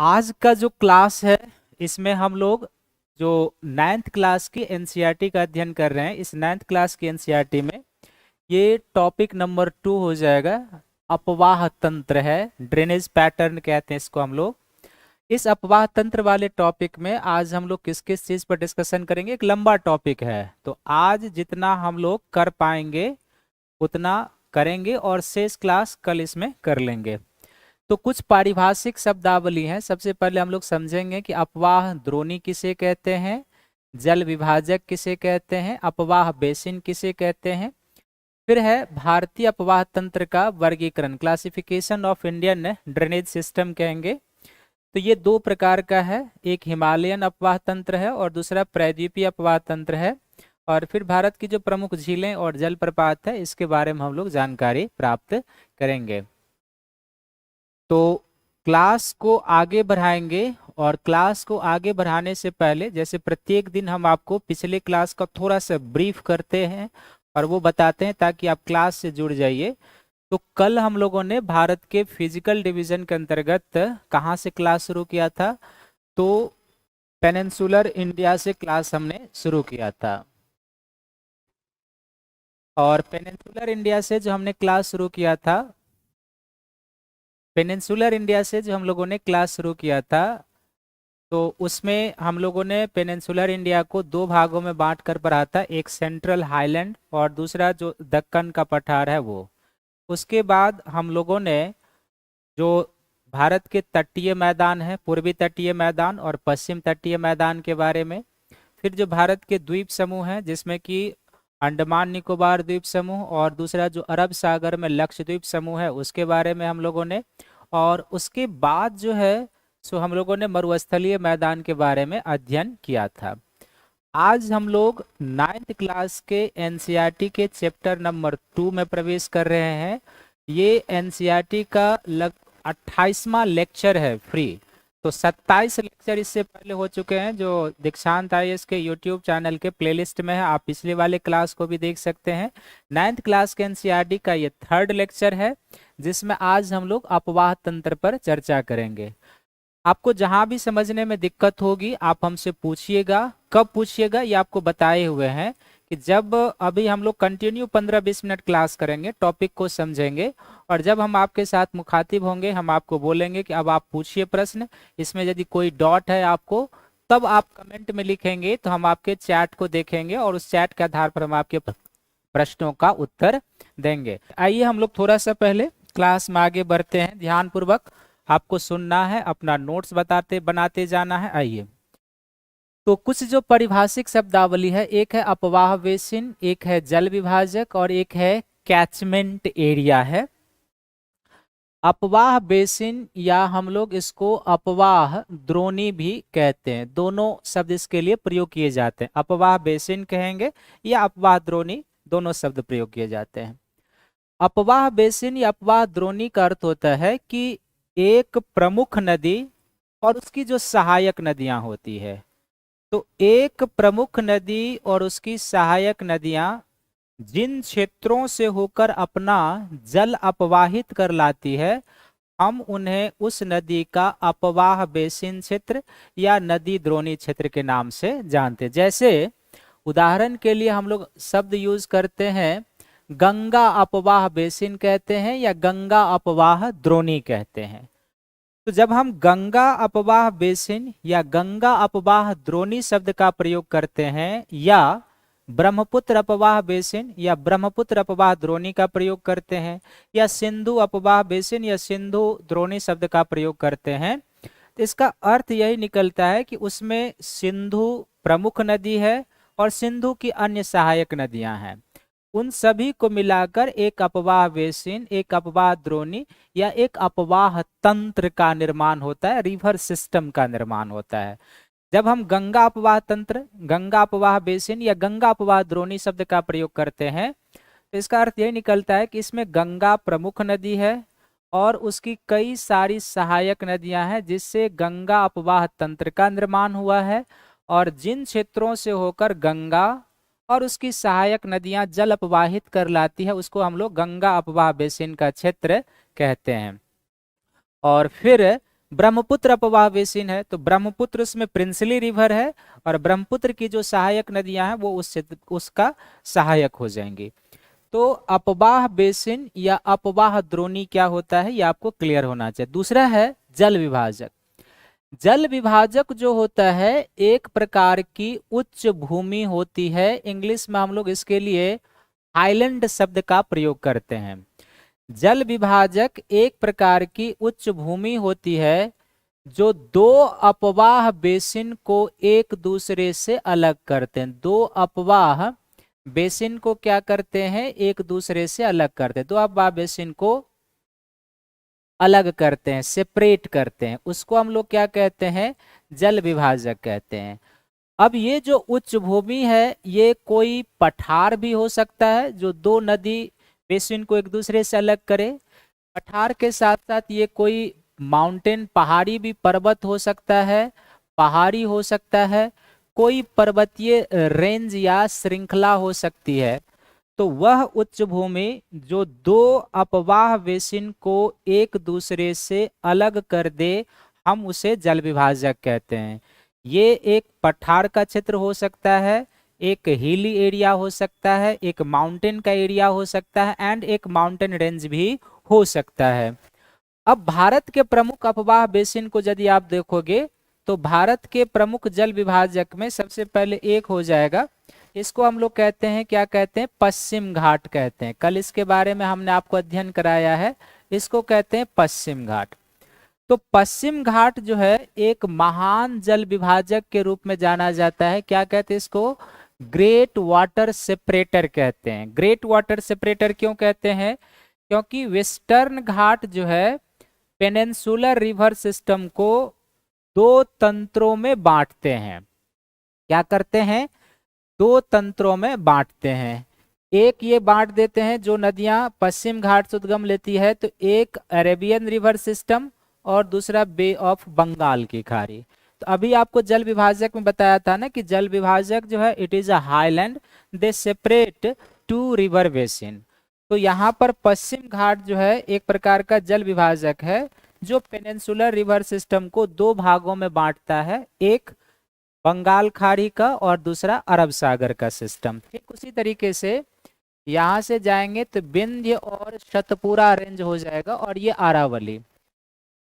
आज का जो क्लास है इसमें हम लोग जो 9th क्लास की एनसीईआरटी का अध्ययन कर रहे हैं। इस 9th क्लास की एनसीईआरटी में ये टॉपिक नंबर 2 हो जाएगा। अपवाह तंत्र है, ड्रेनेज पैटर्न कहते हैं इसको हम लोग। इस अपवाह तंत्र वाले टॉपिक में आज हम लोग किस किस चीज पर डिस्कशन करेंगे। एक लंबा टॉपिक है, तो आज जितना हम लोग कर पाएंगे उतना करेंगे और शेष क्लास कल इसमें कर लेंगे। तो कुछ पारिभाषिक शब्दावली हैं। सबसे पहले हम लोग समझेंगे कि अपवाह द्रोणी किसे कहते हैं, जल विभाजक किसे कहते हैं, अपवाह बेसिन किसे कहते हैं। फिर है भारतीय अपवाह तंत्र का वर्गीकरण, classification of Indian drainage system कहेंगे। तो ये दो प्रकार का है, एक हिमालयन अपवाह तंत्र है और दूसरा प्रायद्वीपीय अपवाह तंत्र है। और फिर भारत की जो प्रमुख झीलें और जलप्रपात है इसके बारे में हम लोग जानकारी प्राप्त करेंगे। तो क्लास को आगे बढ़ाएंगे और क्लास को आगे बढ़ाने से पहले जैसे प्रत्येक दिन हम आपको पिछले क्लास का थोड़ा सा ब्रीफ करते हैं और वो बताते हैं ताकि आप क्लास से जुड़ जाइए। तो कल हम लोगों ने भारत के फिजिकल डिवीजन के अंतर्गत कहाँ से क्लास शुरू किया था, तो पेनिनसुलर इंडिया से क्लास हमने शुरू किया था। और पेनिनसुलर इंडिया से जो हमने क्लास शुरू किया था, पेनिनसुलर इंडिया से जो हम लोगों ने क्लास शुरू किया था, तो उसमें हम लोगों ने पेनिनसुलर इंडिया को दो भागों में बांट कर पढ़ा था, एक सेंट्रल हाईलैंड और दूसरा जो दक्कन का पठार है वो। उसके बाद हम लोगों ने जो भारत के तटीय मैदान है, पूर्वी तटीय मैदान और पश्चिम तटीय मैदान के बारे में, फिर जो भारत के द्वीप समूह हैं जिसमें कि अंडमान निकोबार द्वीप समूह और दूसरा जो अरब सागर में लक्षद्वीप समूह है उसके बारे में हम लोगों ने, और उसके बाद जो है सो हम लोगों ने मरुस्थलीय मैदान के बारे में अध्ययन किया था। आज हम लोग 9th क्लास के एनसीईआरटी के चैप्टर नंबर 2 में प्रवेश कर रहे हैं। ये एनसीईआरटी का 28वां लेक्चर है फ्री। तो 27 लेक्चर इससे पहले हो चुके हैं जो दीक्षांत आईएएस के यूट्यूब चैनल के प्लेलिस्ट में है, आप पिछले वाले क्लास को भी देख सकते हैं। 9th क्लास के एनसीईआरटी का ये 3rd लेक्चर है जिसमें आज हम लोग अपवाह तंत्र पर चर्चा करेंगे। आपको जहां भी समझने में दिक्कत होगी आप हमसे पूछिएगा। कब पूछिएगा ये आपको बताए हुए हैं कि जब अभी हम लोग कंटिन्यू 15-20 मिनट क्लास करेंगे, टॉपिक को समझेंगे और जब हम आपके साथ मुखातिब होंगे हम आपको बोलेंगे कि अब आप पूछिए प्रश्न। इसमें यदि कोई डॉट है आपको तब आप कमेंट में लिखेंगे तो हम आपके चैट को देखेंगे और उस चैट के आधार पर हम आपके प्रश्नों का उत्तर देंगे। आइए हम लोग थोड़ा सा पहले क्लास में आगे बढ़ते हैं। ध्यानपूर्वक आपको सुनना है, अपना नोट्स बनाते जाना है। आइए, तो कुछ जो पारिभाषिक शब्दावली है, एक है अपवाह बेसिन, एक है जल विभाजक और एक है कैचमेंट एरिया है। अपवाह बेसिन या हम लोग इसको अपवाह द्रोणी भी कहते हैं, दोनों शब्द इसके लिए प्रयोग किए जाते हैं। अपवाह बेसिन कहेंगे या अपवाह द्रोणी, दोनों शब्द प्रयोग किए जाते हैं। अपवाह बेसिन या अपवाह द्रोणी का अर्थ होता है कि एक प्रमुख नदी और उसकी जो सहायक नदियां होती है, तो एक प्रमुख नदी और उसकी सहायक नदियां जिन क्षेत्रों से होकर अपना जल अपवाहित कर लाती है हम उन्हें उस नदी का अपवाह बेसिन क्षेत्र या नदी द्रोणी क्षेत्र के नाम से जानते हैं। जैसे उदाहरण के लिए हम लोग शब्द यूज करते हैं, गंगा अपवाह बेसिन कहते हैं या गंगा अपवाह द्रोणी कहते हैं। तो जब हम गंगा अपवाह बेसिन या गंगा अपवाह द्रोणी शब्द का प्रयोग करते हैं या ब्रह्मपुत्र अपवाह बेसिन या ब्रह्मपुत्र अपवाह द्रोणी का प्रयोग करते हैं या सिंधु अपवाह बेसिन या सिंधु द्रोणी शब्द का प्रयोग करते हैं, तो इसका अर्थ यही निकलता है कि उसमें सिंधु प्रमुख नदी है और सिंधु की अन्य सहायक नदियां हैं। उन सभी को मिलाकर एक अपवाह बेसिन, एक अपवाह द्रोणी या एक अपवाह तंत्र का निर्माण होता है, रिवर सिस्टम का निर्माण होता है। जब हम गंगा अपवाह तंत्र, गंगा अपवाह बेसिन या गंगा अपवाह द्रोणी शब्द का प्रयोग करते हैं तो इसका अर्थ यही निकलता है कि इसमें गंगा प्रमुख नदी है और उसकी कई सारी सहायक नदियां हैं जिससे गंगा अपवाह तंत्र का निर्माण हुआ है। और जिन क्षेत्रों से होकर गंगा और उसकी सहायक नदियां जल अपवाहित कर लाती है उसको हम लोग गंगा अपवाह बेसिन का क्षेत्र कहते हैं। और फिर ब्रह्मपुत्र अपवाह बेसिन है, तो ब्रह्मपुत्र उसमें प्रिंसली रिवर है और ब्रह्मपुत्र की जो सहायक नदियां हैं वो उसका सहायक हो जाएंगी। तो अपवाह बेसिन या अपवाह द्रोणी क्या होता है ये आपको क्लियर होना चाहिए। दूसरा है जल विभाजक। जल विभाजक जो होता है एक प्रकार की उच्च भूमि होती है, इंग्लिश में हम लोग इसके लिए हाईलैंड शब्द का प्रयोग करते हैं। जल विभाजक एक प्रकार की उच्च भूमि होती है जो दो अपवाह बेसिन को एक दूसरे से अलग करते हैं। दो अपवाह बेसिन को क्या करते हैं, एक दूसरे से अलग करते हैं। दो अपवाह बेसिन को अलग करते हैं, सेपरेट करते हैं, उसको हम लोग क्या कहते हैं, जल विभाजक कहते हैं। अब ये जो उच्च भूमि है ये कोई पठार भी हो सकता है जो दो नदी बेसिन को एक दूसरे से अलग करे। पठार के साथ साथ ये कोई माउंटेन पहाड़ी भी पर्वत हो सकता है, पहाड़ी हो सकता है, कोई पर्वतीय रेंज या श्रृंखला हो सकती है। तो वह उच्च भूमि जो दो अपवाह बेसिन को एक दूसरे से अलग कर दे हम उसे जल विभाजक कहते हैं। ये एक पठार का क्षेत्र हो सकता है, एक हिली एरिया हो सकता है, एक माउंटेन का एरिया हो सकता है एंड एक माउंटेन रेंज भी हो सकता है। अब भारत के प्रमुख अपवाह बेसिन को यदि आप देखोगे तो भारत के प्रमुख जल विभाजक में सबसे पहले एक हो जाएगा, इसको हम लोग कहते हैं, क्या कहते हैं, पश्चिम घाट कहते हैं। कल इसके बारे में हमने आपको अध्ययन कराया है, इसको कहते हैं पश्चिम घाट। तो पश्चिम घाट जो है एक महान जल विभाजक के रूप में जाना जाता है। क्या कहते हैं इसको, ग्रेट वाटर सेपरेटर कहते हैं। ग्रेट वाटर सेपरेटर क्यों कहते हैं, क्योंकि वेस्टर्न घाट जो है पेनिनसुलर रिवर सिस्टम को दो तंत्रों में बांटते हैं। क्या करते हैं, दो तंत्रों में बांटते हैं। एक ये बांट देते हैं जो नदियां पश्चिम घाट से उद्गम लेती है, तो एक अरेबियन रिवर सिस्टम और दूसरा बे ऑफ बंगाल की खाड़ी। तो अभी आपको जल विभाजक में बताया था ना कि जल विभाजक जो है it is a highland, they separate two river basin. तो यहाँ पर पश्चिम घाट जो है एक प्रकार का जल विभाजक है जो पेनिनसुलर रिवर सिस्टम को दो भागों में बांटता है, एक बंगाल खाड़ी का और दूसरा अरब सागर का सिस्टम। ठीक उसी तरीके से यहाँ से जाएंगे तो विंध्य और सतपुरा रेंज हो जाएगा और ये अरावली।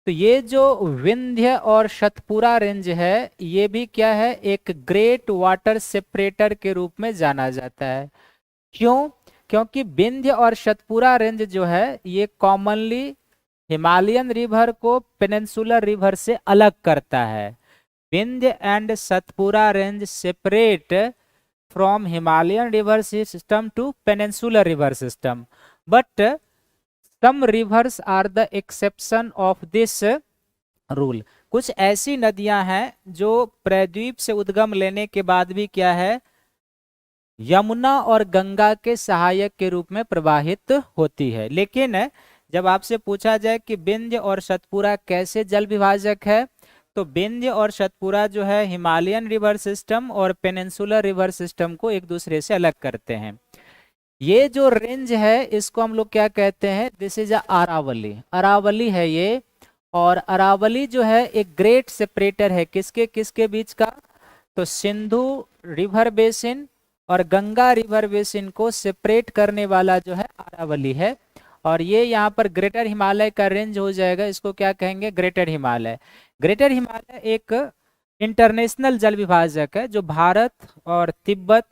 तो ये जो विंध्य और सतपुरा रेंज है ये भी क्या है, एक ग्रेट वाटर सेपरेटर के रूप में जाना जाता है। क्यों, क्योंकि विंध्य और सतपुरा रेंज जो है ये कॉमनली हिमालयन रिवर को पेनिनसुलर रिवर से अलग करता है। Vindhya and Satpura range separate from Himalayan river system to peninsular river system, but some rivers are the exception of this rule। कुछ ऐसी नदियां हैं जो प्रायद्वीप से उद्गम लेने के बाद भी क्या है, यमुना और गंगा के सहायक के रूप में प्रवाहित होती है। लेकिन जब आपसे पूछा जाए कि विंध्य और सतपुरा कैसे जल विभाजक है, तो विंध्य और सतपुरा जो है हिमालयन रिवर सिस्टम और पेनिनसुलर रिवर सिस्टम को एक दूसरे से अलग करते हैं। ये जो रेंज है इसको हम लोग क्या कहते हैं, दिस इज अरावली। अरावली है ये, और अरावली जो है एक ग्रेट सेपरेटर है किसके किसके बीच का, तो सिंधु रिवर बेसिन और गंगा रिवर बेसिन को सेपरेट करने वाला जो है अरावली है। और ये यहाँ पर ग्रेटर हिमालय का रेंज हो जाएगा, इसको क्या कहेंगे, ग्रेटर हिमालय। ग्रेटर हिमालय एक इंटरनेशनल जल विभाजक है जो भारत और तिब्बत,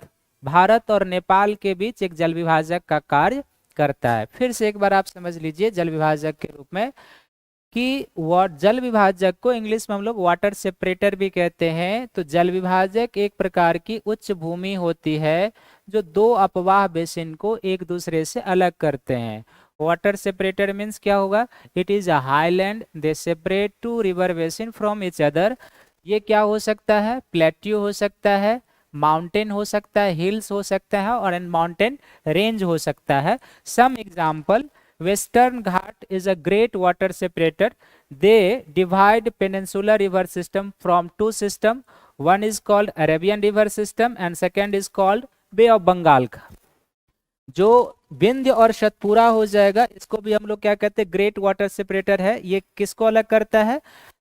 भारत और नेपाल के बीच एक जल विभाजक का कार्य करता है। फिर से एक बार आप समझ लीजिए जल विभाजक के रूप में कि जल विभाजक को इंग्लिश में हम लोग वाटर सेपरेटर भी कहते हैं। तो जल विभाजक एक प्रकार की उच्च भूमि होती है जो दो अपवाह बेसिन को एक दूसरे से अलग करते हैं। वाटर सेपरेटर मीन्स क्या होगा, it is a highland, they separate two river basin from each other. ये क्या हो सकता है, प्लेट्यू हो सकता है, माउंटेन हो सकता है, हिल्स हो सकता है और माउंटेन रेंज हो सकता है। Some example, Western Ghat is a great water separator. They divide peninsular river system from two systems. One is called Arabian river system and second is called Bay of Bengal का। जो विंध्य और सतपुरा हो जाएगा इसको भी हम लोग क्या कहते हैं, ग्रेट वाटर सेपरेटर है। ये किसको अलग करता है,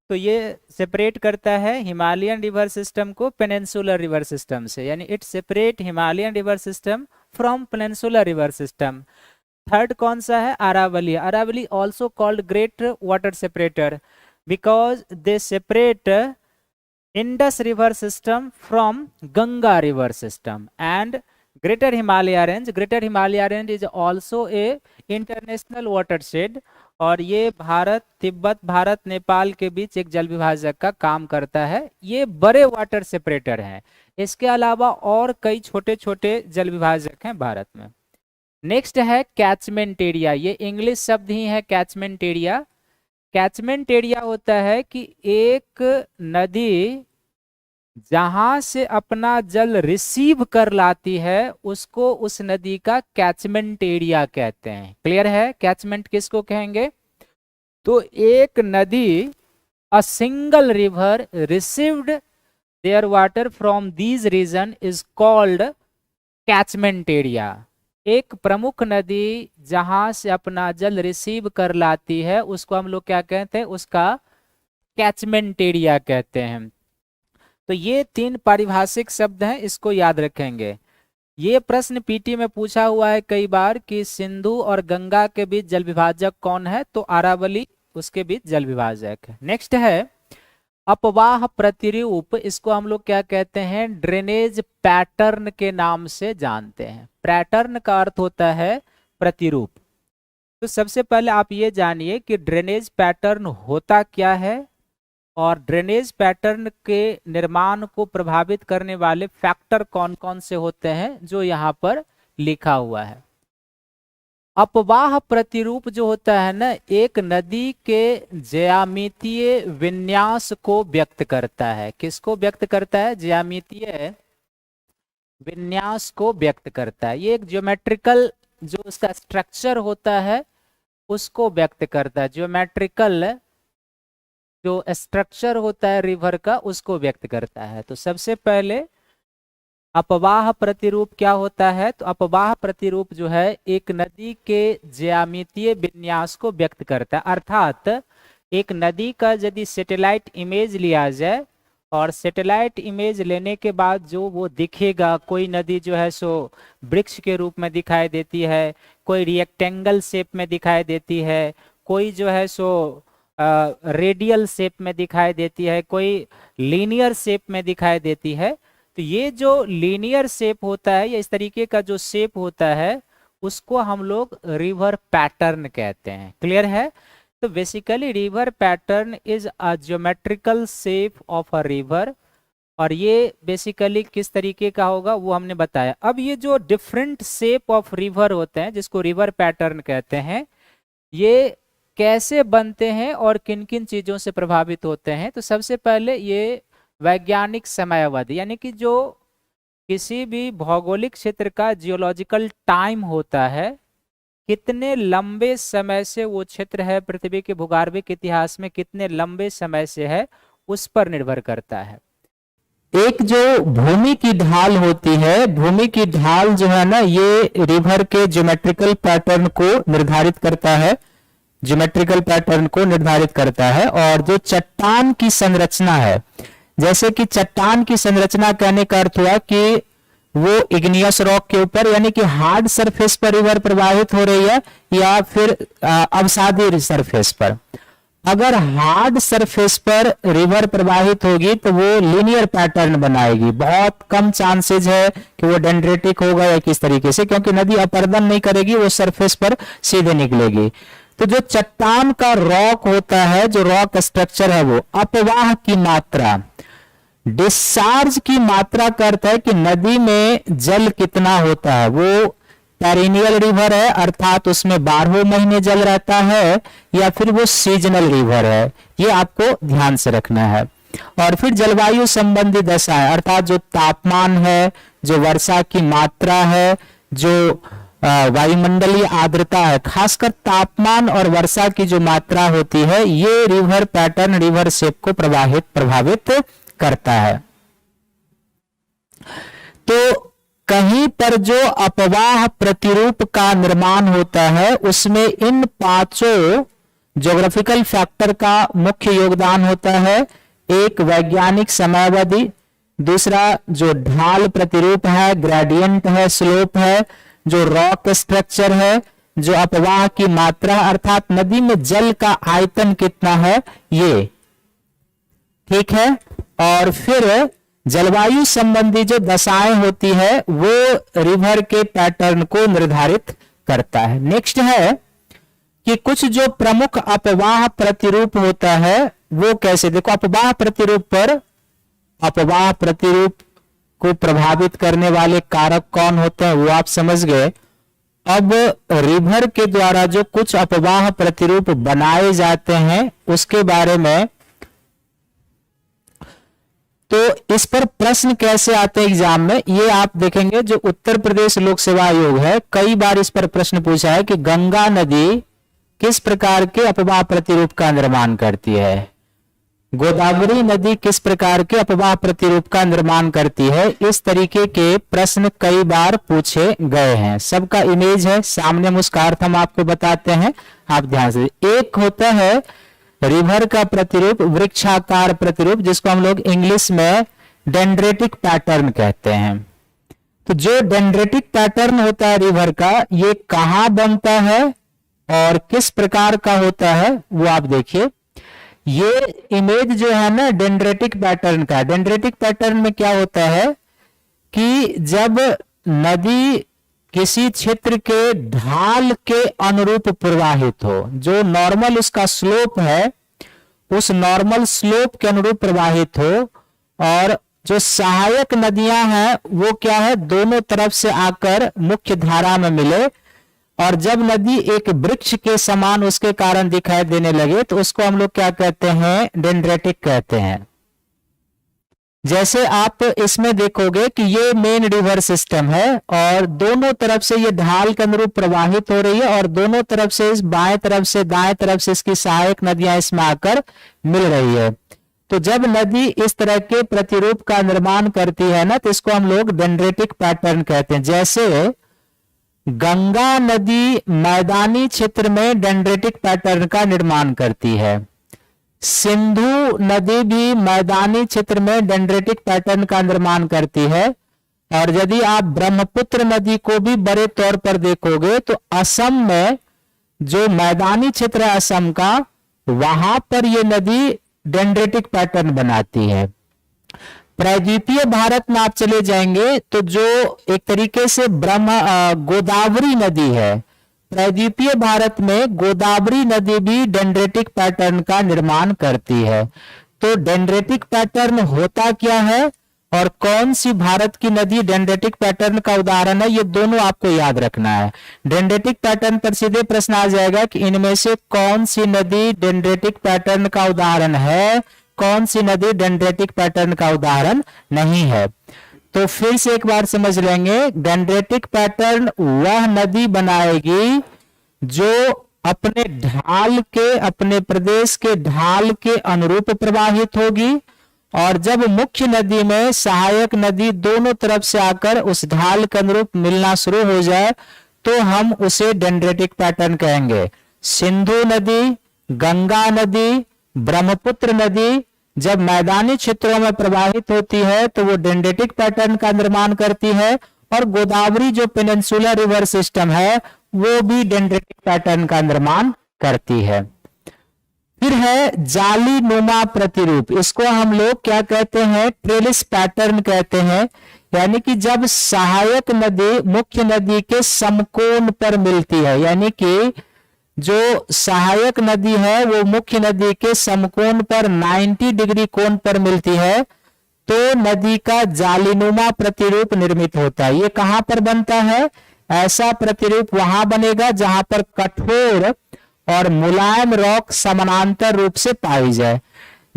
तो ये सेपरेट करता है हिमालयन रिवर सिस्टम को पेनिनसुलर रिवर सिस्टम से, यानी it separate Himalayan river system from peninsular river system. Third कौन सा है? Aravalli. Aravalli also called great water separator because they separate Indus river system from Ganga river system and Greater Himalaya range. Greater Himalaya range is also a international watershed और ये भारत तिब्बत भारत नेपाल के बीच एक जल विभाजक का काम करता है। ये बड़े वाटर सेपरेटर हैं। इसके अलावा और कई छोटे छोटे जल विभाजक हैं भारत में। नेक्स्ट है कैचमेंट एरिया। ये इंग्लिश शब्द ही है कैचमेंट एरिया। कैचमेंट एरिया होता है कि एक नदी जहां से अपना जल रिसीव कर लाती है उसको उस नदी का कैचमेंट एरिया कहते हैं। क्लियर है? कैचमेंट किसको कहेंगे? तो एक नदी, a single river received their water from these region is called catchment area. एक प्रमुख नदी जहां से अपना जल रिसीव कर लाती है उसको हम लोग क्या कहते हैं? उसका कैचमेंट एरिया कहते हैं। तो ये तीन पारिभाषिक शब्द हैं, इसको याद रखेंगे। ये प्रश्न पीटी में पूछा हुआ है कई बार कि सिंधु और गंगा के बीच जल विभाजक कौन है? तो अरावली उसके बीच जल विभाजक है। नेक्स्ट है अपवाह प्रतिरूप। इसको हम लोग क्या कहते हैं? ड्रेनेज पैटर्न के नाम से जानते हैं। पैटर्न का अर्थ होता है प्रतिरूप। तो सबसे पहले आप ये जानिए कि ड्रेनेज पैटर्न होता क्या है और ड्रेनेज पैटर्न के निर्माण को प्रभावित करने वाले फैक्टर कौन कौन से होते हैं, जो यहाँ पर लिखा हुआ है। अपवाह प्रतिरूप जो होता है ना, एक नदी के ज्यामितीय विन्यास को व्यक्त करता है। किसको व्यक्त करता है? ज्यामितीय विन्यास को व्यक्त करता है। ये एक ज्योमेट्रिकल जो उसका स्ट्रक्चर होता है उसको व्यक्त करता है। ज्योमेट्रिकल जो स्ट्रक्चर होता है रिवर का उसको व्यक्त करता है। तो सबसे पहले अपवाह प्रतिरूप क्या होता है? तो अपवाह प्रतिरूप जो है एक नदी के ज्यामितीय विन्यास को व्यक्त करता है। अर्थात एक नदी का यदि सैटेलाइट इमेज लिया जाए और सैटेलाइट इमेज लेने के बाद जो वो दिखेगा, कोई नदी जो है सो वृक्ष के रूप में दिखाई देती है, कोई रिएक्टेंगल शेप में दिखाई देती है, कोई जो है सो रेडियल शेप में दिखाई देती है, कोई लीनियर शेप में दिखाई देती है। तो ये जो लीनियर शेप होता है या इस तरीके का जो शेप होता है उसको हम लोग रिवर पैटर्न कहते हैं। क्लियर है? तो basically river pattern is a geometrical shape of a river और ये बेसिकली किस तरीके का होगा वो हमने बताया। अब ये जो डिफरेंट शेप ऑफ रिवर होते हैं जिसको रिवर पैटर्न कहते हैं, ये कैसे बनते हैं और किन किन चीजों से प्रभावित होते हैं? तो सबसे पहले ये वैज्ञानिक समयावधि, यानी कि जो किसी भी भौगोलिक क्षेत्र का जियोलॉजिकल टाइम होता है, कितने लंबे समय से वो क्षेत्र है पृथ्वी के भूगर्भिक इतिहास में, कितने लंबे समय से है, उस पर निर्भर करता है। एक जो भूमि की ढाल होती है, भूमि की ढाल जो है ना, ये रिवर के ज्योमेट्रिकल पैटर्न को निर्धारित करता है, ज्योमेट्रिकल पैटर्न को निर्धारित करता है। और जो चट्टान की संरचना है, जैसे कि चट्टान की संरचना कहने का अर्थ हुआ कि वो इग्नियस रॉक के ऊपर यानी कि हार्ड सरफेस पर रिवर प्रवाहित हो रही है या फिर अवसादी सरफेस पर। अगर हार्ड सरफेस पर रिवर प्रवाहित होगी तो वो लीनियर पैटर्न बनाएगी। बहुत कम चांसेस है कि वो डेंड्रेटिक होगा या किस तरीके से, क्योंकि नदी अपर्दन नहीं करेगी, वो सरफेस पर सीधे निकलेगी। तो जो चट्टान का रॉक होता है, जो रॉक स्ट्रक्चर है, वो अपवाह की मात्रा, डिस्चार्ज की मात्रा का अर्थ है कि नदी में जल कितना होता है। वो पेरिनियल रिवर है अर्थात उसमें 12 महीने जल रहता है या फिर वो सीजनल रिवर है, ये आपको ध्यान से रखना है। और फिर जलवायु संबंधी दशा है अर्थात जो तापमान है, जो वर्षा की मात्रा है, जो वायुमंडलीय आर्द्रता है, खासकर तापमान और वर्षा की जो मात्रा होती है, ये रिवर पैटर्न, रिवर शेप को प्रभावित करता है। तो कहीं पर जो अपवाह प्रतिरूप का निर्माण होता है उसमें इन पांचों ज्योग्राफिकल फैक्टर का मुख्य योगदान होता है एक वैज्ञानिक समयावधि, दूसरा जो ढाल प्रतिरूप है, ग्रेडियंट है, स्लोप है, जो रॉक स्ट्रक्चर है, जो अपवाह की मात्रा अर्थात नदी में जल का आयतन कितना है ये, ठीक है। और फिर जलवायु संबंधी जो दशाएं होती है वो रिवर के पैटर्न को निर्धारित करता है। नेक्स्ट है कि कुछ जो प्रमुख अपवाह प्रतिरूप होता है वो कैसे, देखो अपवाह प्रतिरूप पर, अपवाह प्रतिरूप को प्रभावित करने वाले कारक कौन होते हैं वो आप समझ गए। अब रिवर के द्वारा जो कुछ अपवाह प्रतिरूप बनाए जाते हैं उसके बारे में, तो इस पर प्रश्न कैसे आते हैं एग्जाम में ये आप देखेंगे। जो उत्तर प्रदेश लोक सेवा आयोग है कई बार इस पर प्रश्न पूछा है कि गंगा नदी किस प्रकार के अपवाह प्रतिरूप का निर्माण करती है, गोदावरी नदी किस प्रकार के अपवाह प्रतिरूप का निर्माण करती है। इस तरीके के प्रश्न कई बार पूछे गए हैं। सबका इमेज है सामने, उसका अर्थ हम आपको बताते हैं, आप ध्यान से। एक होता है रिवर का प्रतिरूप, वृक्षाकार प्रतिरूप, जिसको हम लोग इंग्लिश में डेंड्रेटिक पैटर्न कहते हैं। तो जो डेंड्रेटिक पैटर्न होता है रिवर का, ये कहां बनता है और किस प्रकार का होता है वो आप देखिए। ये इमेज जो है ना डेंड्रेटिक पैटर्न का, डेंड्रेटिक पैटर्न में क्या होता है कि जब नदी किसी क्षेत्र के ढाल के अनुरूप प्रवाहित हो, जो नॉर्मल उसका स्लोप है उस नॉर्मल स्लोप के अनुरूप प्रवाहित हो, और जो सहायक नदियां हैं वो क्या है दोनों तरफ से आकर मुख्य धारा में मिले, और जब नदी एक वृक्ष के समान उसके कारण दिखाई देने लगे तो उसको हम लोग क्या कहते हैं, डेंड्रेटिक कहते हैं। जैसे आप इसमें देखोगे कि ये मेन रिवर सिस्टम है और दोनों तरफ से ये ढाल के अनुरूप प्रवाहित हो रही है, और दोनों तरफ से इस बाएं तरफ से दाएं तरफ से इसकी सहायक नदियां इसमें आकर मिल रही है। तो जब नदी इस तरह के प्रतिरूप का निर्माण करती है ना तो इसको हम लोग डेंड्रेटिक पैटर्न कहते हैं। जैसे गंगा नदी मैदानी क्षेत्र में डेंड्रेटिक पैटर्न का निर्माण करती है, सिंधु नदी भी मैदानी क्षेत्र में डेंड्रेटिक पैटर्न का निर्माण करती है, और यदि आप ब्रह्मपुत्र नदी को भी बड़े तौर पर देखोगे तो असम में जो मैदानी क्षेत्र है असम का, वहां पर ये नदी डेंड्रेटिक पैटर्न बनाती है। प्रायद्वीपीय भारत में आप चले जाएंगे तो जो एक तरीके से गोदावरी नदी है, प्रायद्वीपीय भारत में गोदावरी नदी भी डेंड्रेटिक पैटर्न का निर्माण करती है। तो डेंड्रेटिक पैटर्न होता क्या है और कौन सी भारत की नदी डेंड्रेटिक पैटर्न का उदाहरण है, ये दोनों आपको याद रखना है। डेंड्रेटिक पैटर्न पर सीधे प्रश्न आ जाएगा कि इनमें से कौन सी नदी डेंड्रेटिक पैटर्न का उदाहरण है, कौन सी नदी डेंड्रेटिक पैटर्न का उदाहरण नहीं है। तो फिर से एक बार समझ लेंगे, डेंड्रेटिक पैटर्न वह नदी बनाएगी जो अपने ढाल के, अपने प्रदेश के ढाल के अनुरूप प्रवाहित होगी, और जब मुख्य नदी में सहायक नदी दोनों तरफ से आकर उस ढाल के अनुरूप मिलना शुरू हो जाए तो हम उसे डेंड्रेटिक पैटर्न कहेंगे। सिंधु नदी, गंगा नदी, ब्रह्मपुत्र नदी जब मैदानी क्षेत्रों में प्रवाहित होती है तो वो डेंड्रेटिक पैटर्न का निर्माण करती है, और गोदावरी जो पेनिनसुलर रिवर सिस्टम है वो भी डेंड्रेटिक पैटर्न का निर्माण करती है। फिर है जाली नुमा प्रतिरूप, इसको हम लोग क्या कहते हैं, ट्रेलिस पैटर्न कहते हैं। यानी कि जब सहायक नदी मुख्य नदी के समकोण पर मिलती है, यानी कि जो सहायक नदी है वो मुख्य नदी के समकोण पर 90 डिग्री कोण पर मिलती है, तो नदी का जालीनुमा प्रतिरूप निर्मित होता है। ये कहां पर बनता है, ऐसा प्रतिरूप वहां बनेगा जहां पर कठोर और मुलायम रॉक समानांतर रूप से पाई जाए।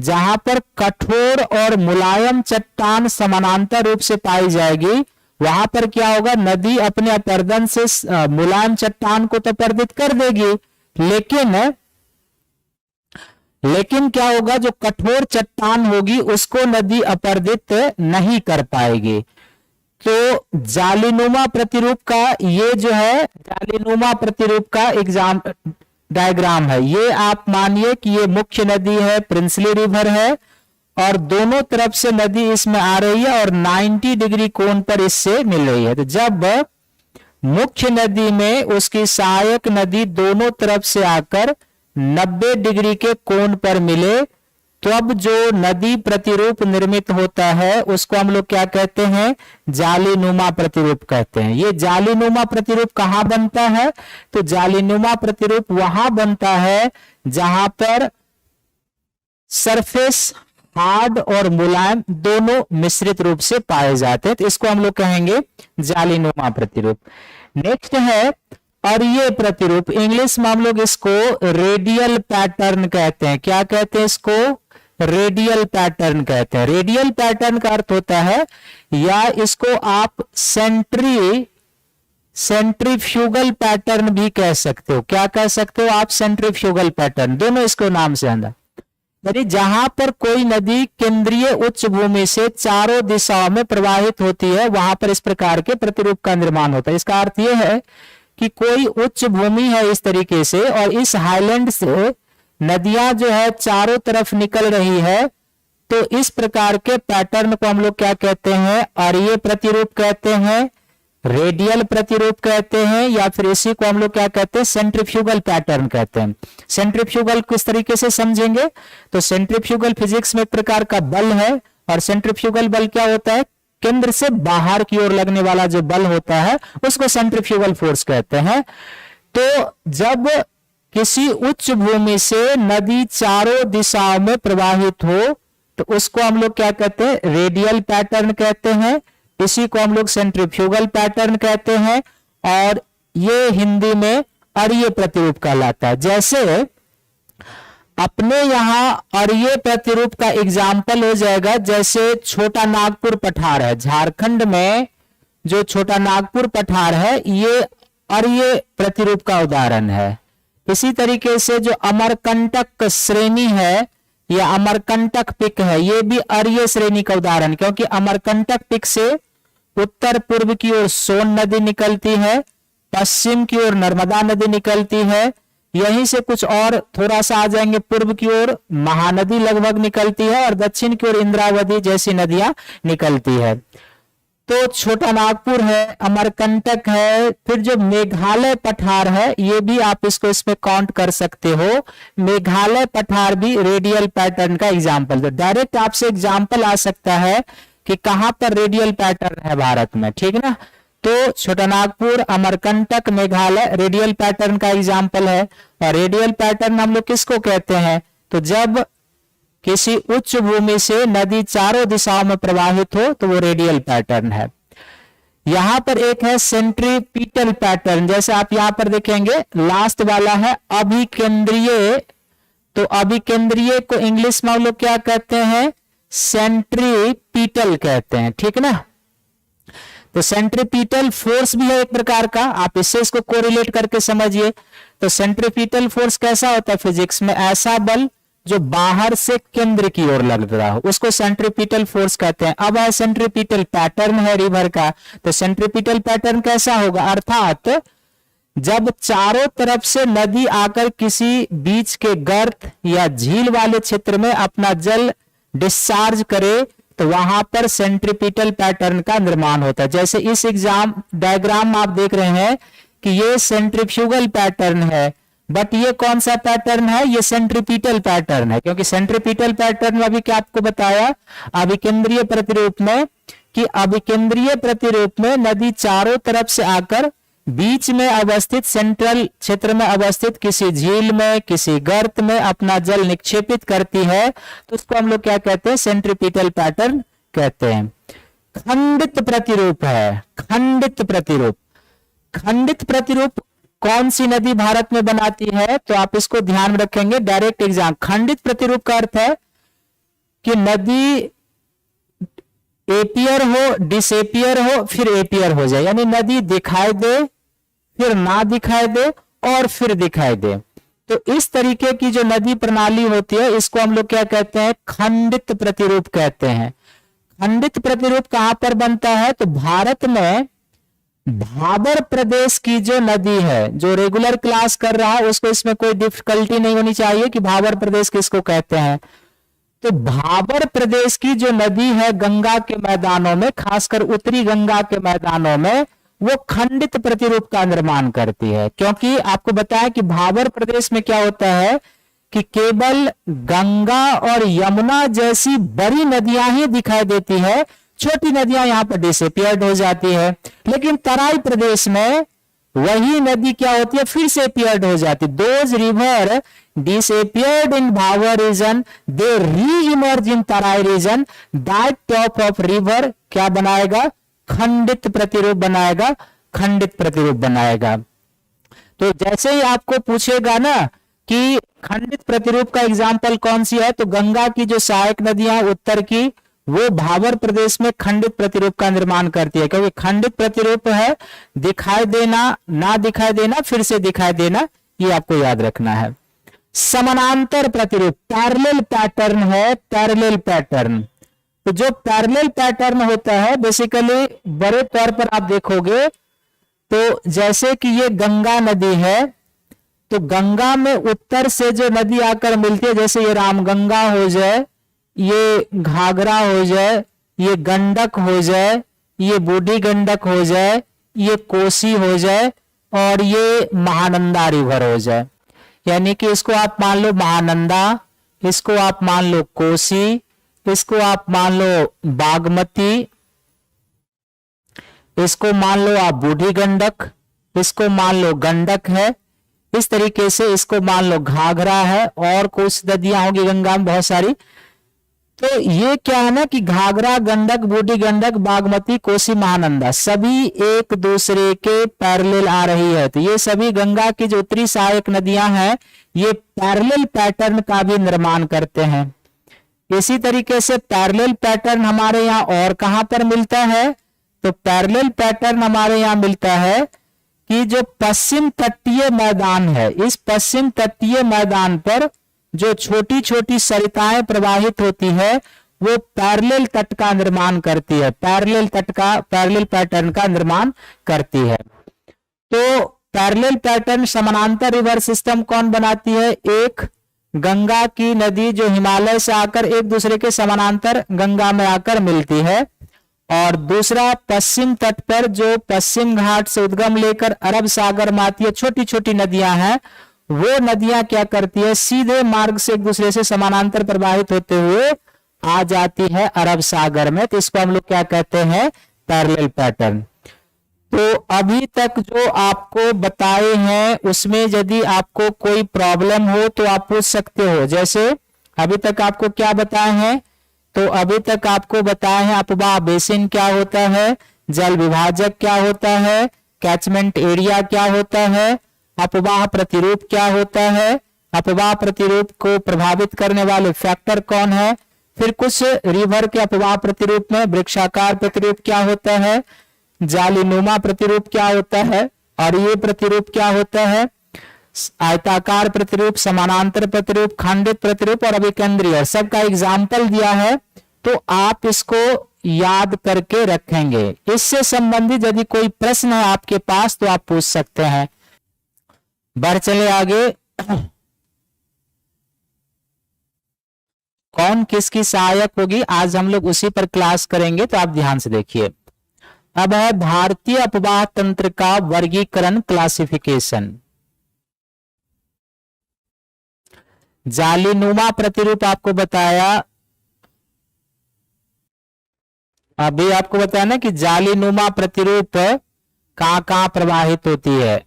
जहां पर कठोर और मुलायम चट्टान समानांतर रूप से पाई जाएगी वहां पर क्या होगा, नदी अपने अपर्दन से मुलायम चट्टान को तो अपर्दित कर देगी, लेकिन क्या होगा, जो कठोर चट्टान होगी उसको नदी अपर्दित नहीं कर पाएगी। तो जालीनुमा प्रतिरूप का ये जो है, जालीनुमा प्रतिरूप का डायग्राम है, ये आप मानिए कि ये मुख्य नदी है, प्रिंसली रिवर है, और दोनों तरफ से नदी इसमें आ रही है और 90 डिग्री कोण पर इससे मिल रही है। तो जब मुख्य नदी में उसकी सहायक नदी दोनों तरफ से आकर 90 डिग्री के कोण पर मिले, तो अब जो नदी प्रतिरूप निर्मित होता है उसको हम लोग क्या कहते हैं, जालीनुमा प्रतिरूप कहते हैं। ये जालीनुमा प्रतिरूप कहां बनता है, तो जालीनुमा प्रतिरूप वहां बनता है जहां पर सरफेस हार्ड और मुलायम दोनों मिश्रित रूप से पाए जाते हैं, तो इसको हम लोग कहेंगे जालीनुमा प्रतिरूप। नेक्स्ट है अरीय प्रतिरूप, इंग्लिश में हम लोग इसको रेडियल पैटर्न कहते हैं। क्या कहते हैं इसको, रेडियल पैटर्न कहते हैं। रेडियल पैटर्न का अर्थ होता है, या इसको आप सेंट्रीफ्यूगल पैटर्न भी कह सकते हो। क्या कह सकते हो आप, सेंट्रीफ्यूगल पैटर्न, दोनों इसको नाम से आंदा। यानी जहां पर कोई नदी केंद्रीय उच्च भूमि से चारों दिशाओं में प्रवाहित होती है, वहां पर इस प्रकार के प्रतिरूप का निर्माण होता है। इसका अर्थ यह है कि कोई उच्च भूमि है इस तरीके से, और इस हाईलैंड से नदियां जो है चारों तरफ निकल रही है, तो इस प्रकार के पैटर्न को हम लोग क्या कहते हैं, अरीय प्रतिरूप कहते हैं, रेडियल प्रतिरूप कहते हैं, या फिर इसी को हम लोग क्या कहते हैं, सेंट्रीफ्यूगल पैटर्न कहते हैं। सेंट्रीफ्यूगल किस तरीके से समझेंगे, तो सेंट्रीफ्यूगल फिजिक्स में एक प्रकार का बल है, और सेंट्रीफ्यूगल बल क्या होता है, केंद्र से बाहर की ओर लगने वाला जो बल होता है उसको सेंट्रीफ्यूगल फोर्स कहते हैं। तो जब किसी उच्च भूमि से नदी चारों दिशाओं में प्रवाहित हो, तो उसको हम लोग क्या कहते हैं, रेडियल पैटर्न कहते हैं, इसी को हम लोग सेंट्रीफ्यूगल पैटर्न कहते हैं, और ये हिंदी में अरीय प्रतिरूप कहलाता है। जैसे अपने यहां अरीय प्रतिरूप का एग्जाम्पल हो जाएगा, जैसे छोटा नागपुर पठार है, झारखंड में जो छोटा नागपुर पठार है ये अरीय प्रतिरूप का उदाहरण है। इसी तरीके से जो अमरकंटक श्रेणी है या अमरकंटक पिक है, ये भी अरीय श्रेणी का उदाहरण, क्योंकि अमरकंटक पिक से उत्तर पूर्व की ओर सोन नदी निकलती है, पश्चिम की ओर नर्मदा नदी निकलती है, यहीं से कुछ और थोड़ा सा आ जाएंगे पूर्व की ओर महानदी लगभग निकलती है, और दक्षिण की ओर इंद्रावती जैसी नदियां निकलती है। तो छोटा नागपुर है, अमरकंटक है, फिर जो मेघालय पठार है ये भी आप इसको इसमें काउंट कर सकते हो। मेघालय पठार भी रेडियल पैटर्न का एग्जाम्पल। तो डायरेक्ट आपसे एग्जाम्पल आ सकता है कि कहां पर रेडियल पैटर्न है भारत में, ठीक ना। तो छोटा नागपुर, अमरकंटक, मेघालय रेडियल पैटर्न का एग्जाम्पल है। और रेडियल पैटर्न हम लोग किसको कहते हैं, तो जब किसी उच्च भूमि से नदी चारों दिशाओं में प्रवाहित हो तो वो रेडियल पैटर्न है। यहां पर एक है सेंट्रीपिटल पैटर्न, जैसे आप यहां पर देखेंगे लास्ट वाला है अभिकेंद्रीय। तो अभिकेंद्रीय को इंग्लिश में हम लोग क्या कहते हैं, सेंट्रीपिटल कहते हैं, ठीक ना। तो सेंट्रीपिटल फोर्स भी है एक प्रकार का, आप इससे इसको कोरिलेट करके समझिए। तो सेंट्रीपिटल फोर्स कैसा होता है फिजिक्स में, ऐसा बल जो बाहर से केंद्र की ओर लग रहा हो उसको सेंट्रीपिटल फोर्स कहते हैं। अब है सेंट्रीपिटल पैटर्न है रिवर का, तो सेंट्रीपिटल पैटर्न कैसा होगा, अर्थात जब चारों तरफ से नदी आकर किसी बीच के गर्त या झील वाले क्षेत्र में अपना जल डिस्चार्ज करे तो वहां पर सेंट्रीपिटल पैटर्न का निर्माण होता है। जैसे इस डायग्राम में आप देख रहे हैं कि ये सेंट्रीफ्यूगल पैटर्न है, बट ये कौन सा पैटर्न है, ये सेंट्रीपिटल पैटर्न है, क्योंकि सेंट्रीपिटल पैटर्न में अभी क्या आपको बताया अभिकेंद्रीय प्रतिरूप में, कि अभिकेंद्रीय प्रतिरूप में नदी चारों तरफ से आकर बीच में अवस्थित सेंट्रल क्षेत्र में अवस्थित किसी झील में, किसी गर्त में अपना जल निक्षेपित करती है, तो उसको हम लोग क्या कहते हैं, सेंट्रीपिटल पैटर्न कहते हैं। खंडित प्रतिरूप है, खंडित प्रतिरूप। खंडित प्रतिरूप कौन सी नदी भारत में बनाती है, तो आप इसको ध्यान में रखेंगे, डायरेक्ट एग्जाम। खंडित प्रतिरूप का अर्थ है कि नदी एपियर हो, डिसएपियर हो, फिर एपियर हो जाए, यानी नदी दिखाई दे, फिर ना दिखाई दे, और फिर दिखाई दे। तो इस तरीके की जो नदी प्रणाली होती है इसको हम लोग क्या कहते हैं, खंडित प्रतिरूप कहते हैं। खंडित प्रतिरूप कहां पर बनता है, तो भारत में भाबर प्रदेश की जो नदी है, जो रेगुलर क्लास कर रहा है उसको इसमें कोई डिफिकल्टी नहीं होनी चाहिए कि भाबर प्रदेश किसको कहते हैं। तो भाबर प्रदेश की जो नदी है गंगा के मैदानों में, खासकर उत्तरी गंगा के मैदानों में, वो खंडित प्रतिरूप का निर्माण करती है। क्योंकि आपको बताया कि भाबर प्रदेश में क्या होता है कि केवल गंगा और यमुना जैसी बड़ी नदियां ही दिखाई देती है, छोटी नदियां यहां पर डिसअपियर्ड हो जाती है। लेकिन तराई प्रदेश में वही नदी क्या होती है, फिर से अपीयर्ड हो जाती। Those river disappeared in Bhavar region, they re-emerge in Tarai region. That top of river क्या बनाएगा, खंडित प्रतिरूप बनाएगा, खंडित प्रतिरूप बनाएगा। तो जैसे ही आपको पूछेगा ना कि खंडित प्रतिरूप का एग्जाम्पल कौन सी है, तो गंगा की जो सहायक नदियां उत्तर की, वो भाबर प्रदेश में खंडित प्रतिरूप का निर्माण करती है। क्योंकि खंडित प्रतिरूप है दिखाई देना, ना दिखाई देना, फिर से दिखाई देना, ये आपको याद रखना है। समानांतर प्रतिरूप पैरेलल पैटर्न है, पैरेलल पैटर्न। तो जो पैरेलल पैटर्न होता है बेसिकली बड़े तौर पर आप देखोगे तो जैसे कि ये गंगा नदी है, तो गंगा में उत्तर से जो नदी आकर मिलती है, जैसे ये रामगंगा हो जाए, ये घाघरा हो जाए, ये गंडक हो जाए, ये बूढ़ी गंडक हो जाए, ये कोसी हो जाए और ये महानंदा रिवर हो जाए। यानी कि इसको आप मान लो महानंदा, इसको आप मान लो कोसी, इसको आप मान लो बागमती, इसको मान लो आप बूढ़ी गंडक, इसको मान लो गंडक है, इस तरीके से इसको मान लो घाघरा है, और कुछ नदियां होंगी गंगा में बहुत सारी। तो ये क्या है ना कि घाघरा, गंडक, बूढ़ी गंडक, बागमती, कोसी, महानंदा सभी एक दूसरे के पैरेलल आ रही है। तो ये सभी गंगा की जो उत्तरी सहायक नदियां हैं ये पैरेलल पैटर्न का भी निर्माण करते हैं। इसी तरीके से पैरेलल पैटर्न हमारे यहाँ और कहां पर मिलता है, तो पैरेलल पैटर्न हमारे यहाँ मिलता है कि जो पश्चिम तटीय मैदान है, इस पश्चिम तटीय मैदान पर जो छोटी छोटी सरिताएं प्रवाहित होती है वो पैरेलल तट का निर्माण करती है, पैरेलल तट का, पैरेलल पैटर्न का निर्माण करती है। तो पैरेलल पैटर्न समानांतर रिवर सिस्टम कौन बनाती है, एक गंगा की नदी जो हिमालय से आकर एक दूसरे के समानांतर गंगा में आकर मिलती है, और दूसरा पश्चिम तट पर जो पश्चिम घाट से उद्गम लेकर अरब सागर में आती है छोटी छोटी नदियां हैं, वो नदियां क्या करती है, सीधे मार्ग से एक दूसरे से समानांतर प्रवाहित होते हुए आ जाती है अरब सागर में। तो इसको हम लोग क्या कहते हैं, पैरेलल पैटर्न। तो अभी तक जो आपको बताए हैं उसमें यदि आपको कोई प्रॉब्लम हो तो आप पूछ सकते हो। जैसे अभी तक आपको क्या बताए हैं, तो अभी तक आपको बताया है अपवाह बेसिन क्या होता है, जल विभाजक क्या होता है, कैचमेंट एरिया क्या होता है, अपवाह प्रतिरूप क्या होता है, अपवाह प्रतिरूप को प्रभावित करने वाले फैक्टर कौन है, फिर कुछ रिवर के अपवाह प्रतिरूप में वृक्षाकार प्रतिरूप क्या होता है, जालीनुमा प्रतिरूप क्या होता है, और ये प्रतिरूप क्या होता है, आयताकार प्रतिरूप, समानांतर प्रतिरूप, खंडित प्रतिरूप और अभिकेंद्रीय, सबका एग्जाम्पल दिया है। तो आप इसको याद करके रखेंगे। इससे संबंधित यदि कोई प्रश्न है आपके पास तो आप पूछ सकते हैं। बढ़ चले आगे। कौन किसकी सहायक होगी, आज हम लोग उसी पर क्लास करेंगे, तो आप ध्यान से देखिए। अब है भारतीय अपवाह तंत्र का वर्गीकरण, क्लासिफिकेशन। जालीनुमा प्रतिरूप आपको बताया, अभी आपको बताया ना कि जालीनुमा प्रतिरूप कहां कहां प्रवाहित होती है।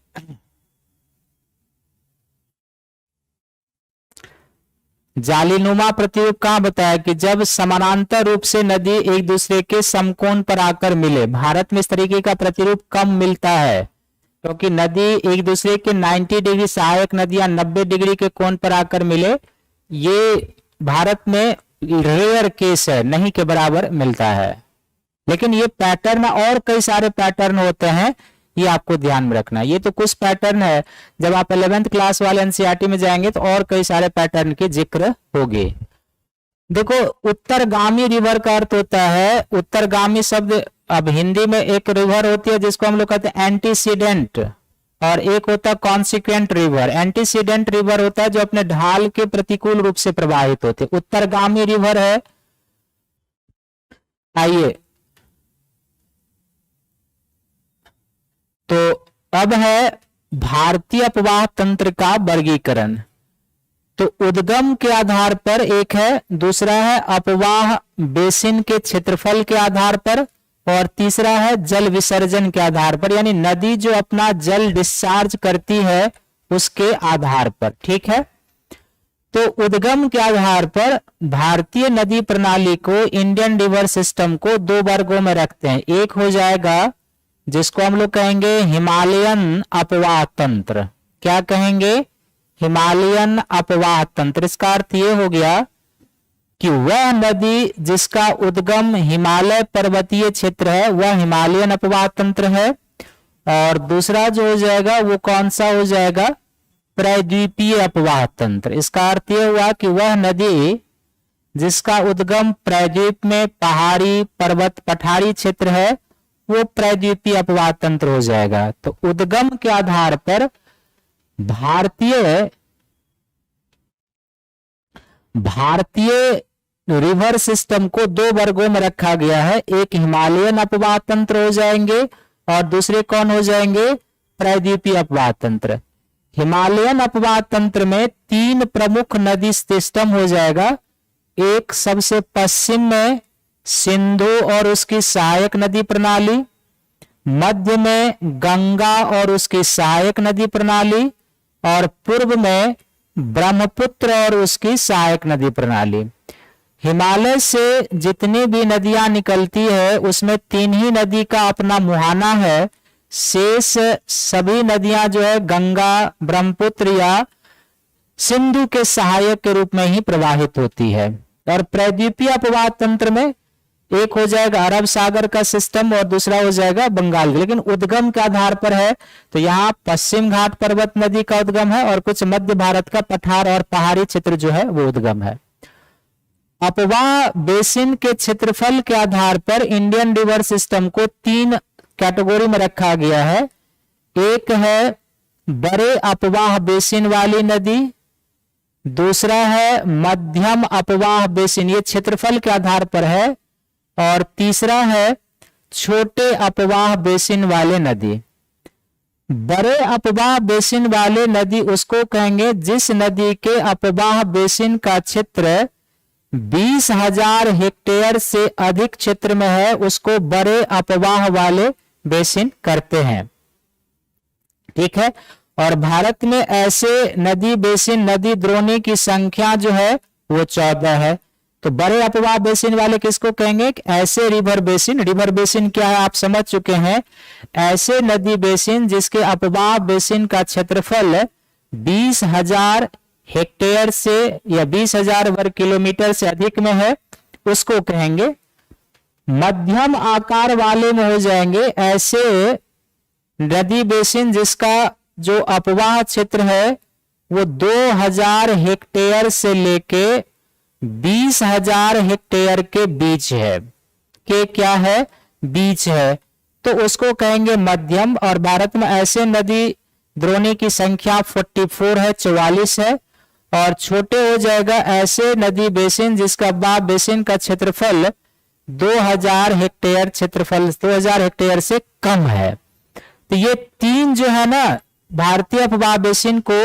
जालीनुमा प्रतिरूप कहां बताया कि जब समानांतर रूप से नदी एक दूसरे के समकोण पर आकर मिले। भारत में इस तरीके का प्रतिरूप कम मिलता है क्योंकि नदी एक दूसरे के 90 डिग्री, सहायक नदियां 90 डिग्री के कोण पर आकर मिले, ये भारत में रेयर केस है, नहीं के बराबर मिलता है। लेकिन ये पैटर्न और कई सारे पैटर्न होते हैं, ये आपको ध्यान में रखना। ये तो कुछ पैटर्न है, जब आप 11th क्लास वाले एनसीईआरटी में जाएंगे तो और कई सारे पैटर्न के जिक्र होंगे। देखो, उत्तरगामी रिवर का अर्थ होता है, उत्तरगामी शब्द अब हिंदी में एक रिवर होती है जिसको हम लोग कहते हैं एंटीसीडेंट, और एक होता है कॉन्सिक्वेंट रिवर। एंटीसीडेंट रिवर होता है जो अपने ढाल के प्रतिकूल रूप से प्रवाहित होते हैं। उत्तरगामी रिवर है, आइए तो अब है भारतीय अपवाह तंत्र का वर्गीकरण। तो उद्गम के आधार पर एक है, दूसरा है अपवाह बेसिन के क्षेत्रफल के आधार पर, और तीसरा है जल विसर्जन के आधार पर, यानी नदी जो अपना जल डिस्चार्ज करती है उसके आधार पर। ठीक है, तो उद्गम के आधार पर भारतीय नदी प्रणाली को, इंडियन रिवर सिस्टम को दो वर्गों में रखते हैं। एक हो जाएगा जिसको हम लोग कहेंगे हिमालयन अपवाह तंत्र। क्या कहेंगे? हिमालयन अपवाह तंत्र। इसका अर्थ ये हो गया कि वह नदी जिसका उद्गम हिमालय पर्वतीय क्षेत्र है वह हिमालयन अपवाह तंत्र है। और दूसरा जो हो जाएगा वो कौन सा हो जाएगा? प्रायद्वीपीय अपवाह तंत्र। इसका अर्थ यह हुआ कि वह नदी जिसका उद्गम प्रायद्वीप में पहाड़ी पर्वत पठारी क्षेत्र है वो प्रायद्वीपीय अपवाह तंत्र हो जाएगा। तो उद्गम के आधार पर भारतीय रिवर सिस्टम को दो वर्गों में रखा गया है। एक हिमालयन अपवाह तंत्र हो जाएंगे और दूसरे कौन हो जाएंगे? प्रायद्वीपीय अपवाह तंत्र। हिमालयन अपवाह तंत्र में तीन प्रमुख नदी सिस्टम हो जाएगा। एक सबसे पश्चिम में सिंधु और उसकी सहायक नदी प्रणाली, मध्य में गंगा और उसकी सहायक नदी प्रणाली, और पूर्व में ब्रह्मपुत्र और उसकी सहायक नदी प्रणाली। हिमालय से जितनी भी नदियां निकलती है उसमें तीन ही नदी का अपना मुहाना है। शेष सभी नदियां जो है गंगा, ब्रह्मपुत्र या सिंधु के सहायक के रूप में ही प्रवाहित होती है। और प्रायद्वीपीय अपवाह तंत्र में एक हो जाएगा अरब सागर का सिस्टम और दूसरा हो जाएगा बंगाल। लेकिन उद्गम के आधार पर है तो यहाँ पश्चिम घाट पर्वत नदी का उद्गम है और कुछ मध्य भारत का पठार और पहाड़ी क्षेत्र जो है वो उद्गम है। अपवाह बेसिन के क्षेत्रफल के आधार पर इंडियन रिवर सिस्टम को तीन कैटेगरी में रखा गया है। एक है बड़े अपवाह बेसिन वाली नदी, दूसरा है मध्यम अपवाह बेसिन, ये क्षेत्रफल के आधार पर है, और तीसरा है छोटे अपवाह बेसिन वाले नदी। बड़े अपवाह बेसिन वाले नदी उसको कहेंगे जिस नदी के अपवाह बेसिन का क्षेत्र 20,000 हेक्टेयर से अधिक क्षेत्र में है उसको बड़े अपवाह वाले बेसिन करते हैं। ठीक है, और भारत में ऐसे नदी बेसिन नदी द्रोणी की संख्या जो है वो 14 है। तो बड़े अपवाह बेसिन वाले किसको कहेंगे? ऐसे रिवर बेसिन। रिवर बेसिन क्या है आप समझ चुके हैं। ऐसे नदी बेसिन जिसके अपवाह बेसिन का क्षेत्रफल 20,000 हेक्टेयर से या 20,000 वर्ग किलोमीटर से अधिक में है उसको कहेंगे। मध्यम आकार वाले में हो जाएंगे ऐसे नदी बेसिन जिसका जो अपवाह क्षेत्र है वो 2,000 हेक्टेयर से लेके 20,000 हेक्टेयर के बीच है। के क्या है? बीच है, तो उसको कहेंगे मध्यम। और भारत में ऐसे नदी द्रोणी की संख्या 44 है, 44 है। और छोटे हो जाएगा ऐसे नदी बेसिन जिसका अपवाह बेसिन का क्षेत्रफल 2,000 हेक्टेयर क्षेत्रफल 2,000 हेक्टेयर से कम है। तो ये तीन जो है ना भारतीय अपवाह बेसिन को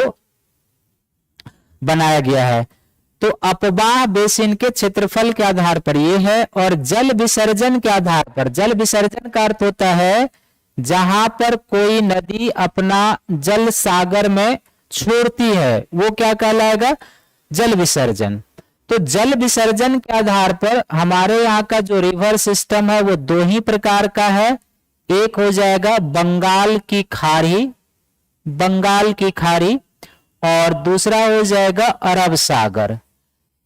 बनाया गया है। तो अपवाह बेसिन के क्षेत्रफल के आधार पर ये है। और जल विसर्जन के आधार पर, जल विसर्जन का अर्थ होता है जहां पर कोई नदी अपना जल सागर में छोड़ती है वो क्या कहलाएगा? जल विसर्जन। तो जल विसर्जन के आधार पर हमारे यहाँ का जो रिवर सिस्टम है वो दो ही प्रकार का है। एक हो जाएगा बंगाल की खाड़ी, बंगाल की खाड़ी, और दूसरा हो जाएगा अरब सागर।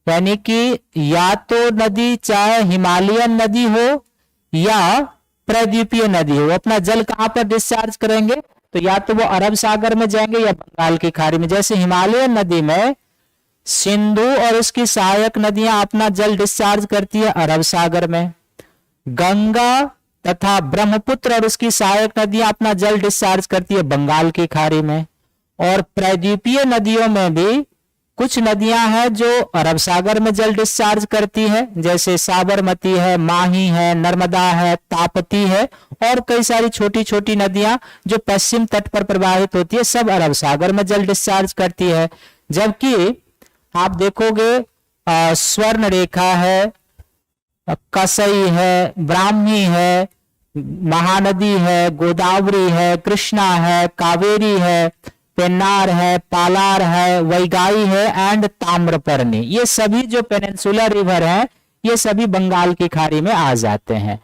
यानी कि या तो नदी चाहे हिमालयन नदी हो या प्रायद्वीपीय नदी हो, अपना जल कहां पर डिस्चार्ज करेंगे? तो या तो वो अरब सागर में जाएंगे या बंगाल की खाड़ी में। जैसे हिमालयन नदी में सिंधु और उसकी सहायक नदियां अपना जल डिस्चार्ज करती है अरब सागर में, गंगा तथा ब्रह्मपुत्र और उसकी सहायक नदियां अपना जल डिस्चार्ज करती है बंगाल की खाड़ी में। और प्रायद्वीपीय नदियों में भी कुछ नदियां हैं जो अरब सागर में जल डिस्चार्ज करती है, जैसे साबरमती है, माही है, नर्मदा है, ताप्ती है, और कई सारी छोटी छोटी नदियां जो पश्चिम तट पर प्रवाहित होती है, सब अरब सागर में जल डिस्चार्ज करती है। जबकि आप देखोगे स्वर्ण रेखा है, कसई है, ब्राह्मी है, महानदी है, गोदावरी है, कृष्णा है, कावेरी है, पेन्नार है, पालार है, वैगाई है एंड ताम्रपर्णी, ये सभी जो पेनिनसुलर रिवर हैं ये सभी बंगाल की खाड़ी में आ जाते हैं।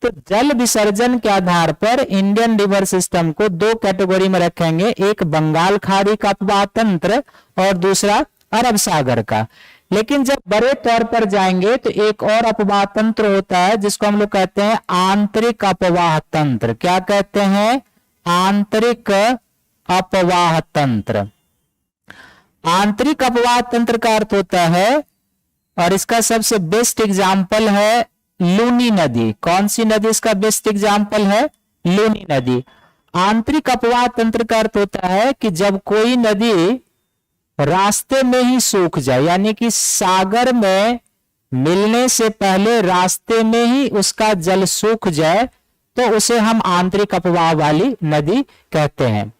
तो जल विसर्जन के आधार पर इंडियन रिवर सिस्टम को दो कैटेगरी में रखेंगे, एक बंगाल खाड़ी का अपवाह तंत्र और दूसरा अरब सागर का। लेकिन जब बड़े तौर पर जाएंगे तो एक और अपवाह तंत्र होता है जिसको हम लोग कहते हैं आंतरिक अपवाह तंत्र। क्या कहते हैं? आंतरिक अपवाह तंत्र। आंतरिक अपवाह तंत्र का अर्थ होता है, और इसका सबसे बेस्ट एग्जाम्पल है लूनी नदी। कौन सी नदी इसका बेस्ट एग्जाम्पल है? लूनी नदी। आंतरिक अपवाह तंत्र का अर्थ होता है कि जब कोई नदी रास्ते में ही सूख जाए, यानी कि सागर में मिलने से पहले रास्ते में ही उसका जल सूख जाए, तो उसे हम आंतरिक अपवाह वाली नदी कहते हैं।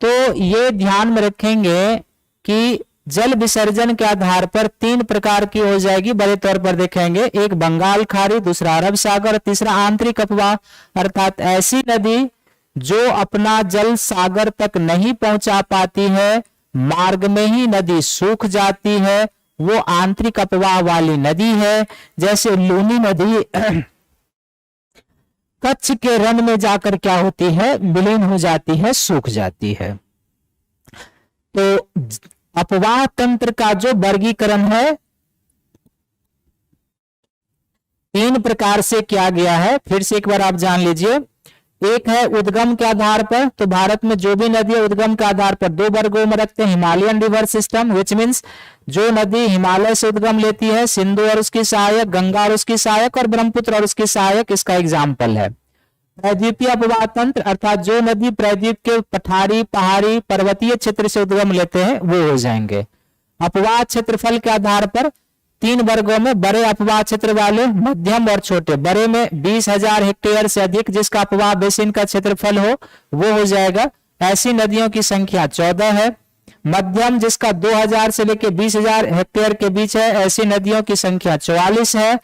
तो ये ध्यान में रखेंगे कि जल विसर्जन के आधार पर तीन प्रकार की हो जाएगी, बड़े तौर पर देखेंगे, एक बंगाल खाड़ी, दूसरा अरब सागर, तीसरा आंतरिक अपवाह। अर्थात ऐसी नदी जो अपना जल सागर तक नहीं पहुंचा पाती है, मार्ग में ही नदी सूख जाती है, वो आंतरिक अपवाह वाली नदी है। जैसे लूनी नदी कच्छ के रण में जाकर क्या होती है? विलीन हो जाती है, सूख जाती है। तो अपवाह तंत्र का जो वर्गीकरण है तीन प्रकार से किया गया है, फिर से एक बार आप जान लीजिए। एक है उद्गम के आधार पर, तो भारत में जो भी नदी है उद्गम के आधार पर दो वर्गों में रखते हैं। Himalayan river system which means जो नदी हिमालय से उद्गम लेती है, सिंधु और उसकी सहायक, गंगा और उसकी सहायक, और ब्रह्मपुत्र और उसकी सहायक, इसका एग्जाम्पल है। प्रायद्वीपीय अपवाह तंत्र अर्थात जो नदी प्रायद्वीप के पठारी, पहाड़ी, पर्वतीय क्षेत्र से उद्गम लेते हैं वो हो जाएंगे। अपवाह क्षेत्रफल के आधार पर तीन वर्गों में, बड़े अपवाह क्षेत्र वाले, मध्यम और छोटे। बड़े में 20,000 हेक्टेयर से अधिक जिसका अपवाह बेसिन का क्षेत्रफल हो वो हो जाएगा, ऐसी नदियों की संख्या 14 है। मध्यम जिसका 2,000 से लेकर 20,000 हेक्टेयर के बीच है, ऐसी नदियों की संख्या 44 है।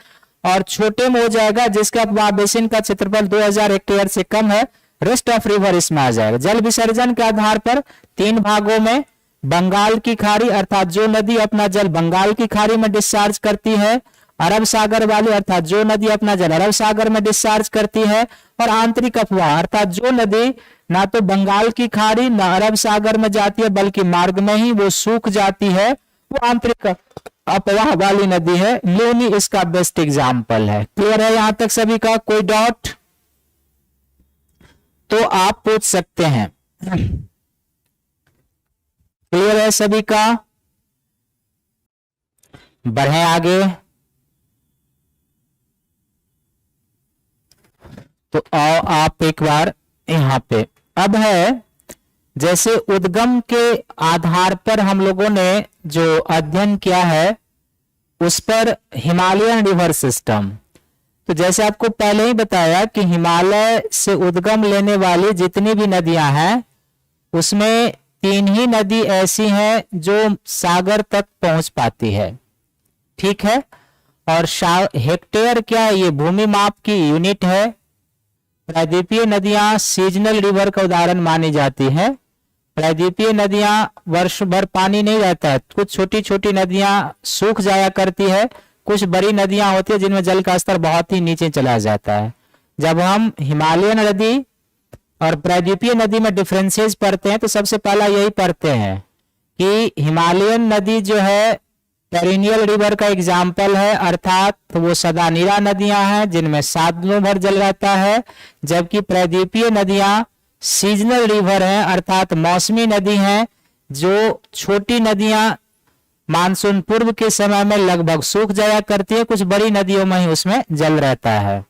और छोटे में हो जाएगा जिसका अपवाह बेसिन का क्षेत्रफल 2,000 हेक्टेयर से कम है, रेस्ट ऑफ रिवर इसमें आ जाएगा। जल विसर्जन के आधार पर तीन भागों में, बंगाल की खाड़ी अर्थात जो नदी अपना जल बंगाल की खाड़ी में डिस्चार्ज करती है, अरब सागर वाली अर्थात जो नदी अपना जल अरब सागर में डिस्चार्ज करती है, और आंतरिक अपवाह अर्थात जो नदी ना तो बंगाल की खाड़ी ना अरब सागर में जाती है बल्कि मार्ग में ही वो सूख जाती है, वो आंतरिक अपवाह वाली नदी है। लूनी इसका बेस्ट एग्जाम्पल है। क्लियर है यहां तक सभी का? कोई डाउट तो आप पूछ सकते हैं। क्लियर है सभी का? बढ़े आगे। तो आओ आप एक बार यहां पे। अब है जैसे उद्गम के आधार पर हम लोगों ने जो अध्ययन किया है उस पर हिमालयन रिवर सिस्टम, तो जैसे आपको पहले ही बताया कि हिमालय से उद्गम लेने वाली जितनी भी नदियां हैं उसमें तीन ही नदी ऐसी हैं जो सागर तक पहुंच पाती है। ठीक है? और हेक्टेयर क्या है? ये भूमि माप की यूनिट है। प्रायद्वीपीय नदियां सीजनल रिवर का उदाहरण मानी जाती है। प्रायद्वीपीय नदियां वर्ष भर पानी नहीं रहता है, कुछ छोटी छोटी नदियां सूख जाया करती है, कुछ बड़ी नदियां होती है जिनमें जल का स्तर बहुत ही नीचे चला जाता है। जब हम हिमालयन नदी और प्रायद्वीपीय नदी में डिफरेंसेस पढ़ते हैं तो सबसे पहला यही पढ़ते हैं कि हिमालयन नदी जो है पेरिनियल रिवर का एग्जाम्पल है, अर्थात वो सदा नीरा नदियां हैं जिनमें सालों भर जल रहता है, जबकि प्रायद्वीपीय नदियां सीजनल रिवर हैं अर्थात मौसमी नदी हैं, जो छोटी नदियां मानसून पूर्व के समय में लगभग सूख जाया करती है, कुछ बड़ी नदियों में ही उसमें जल रहता है।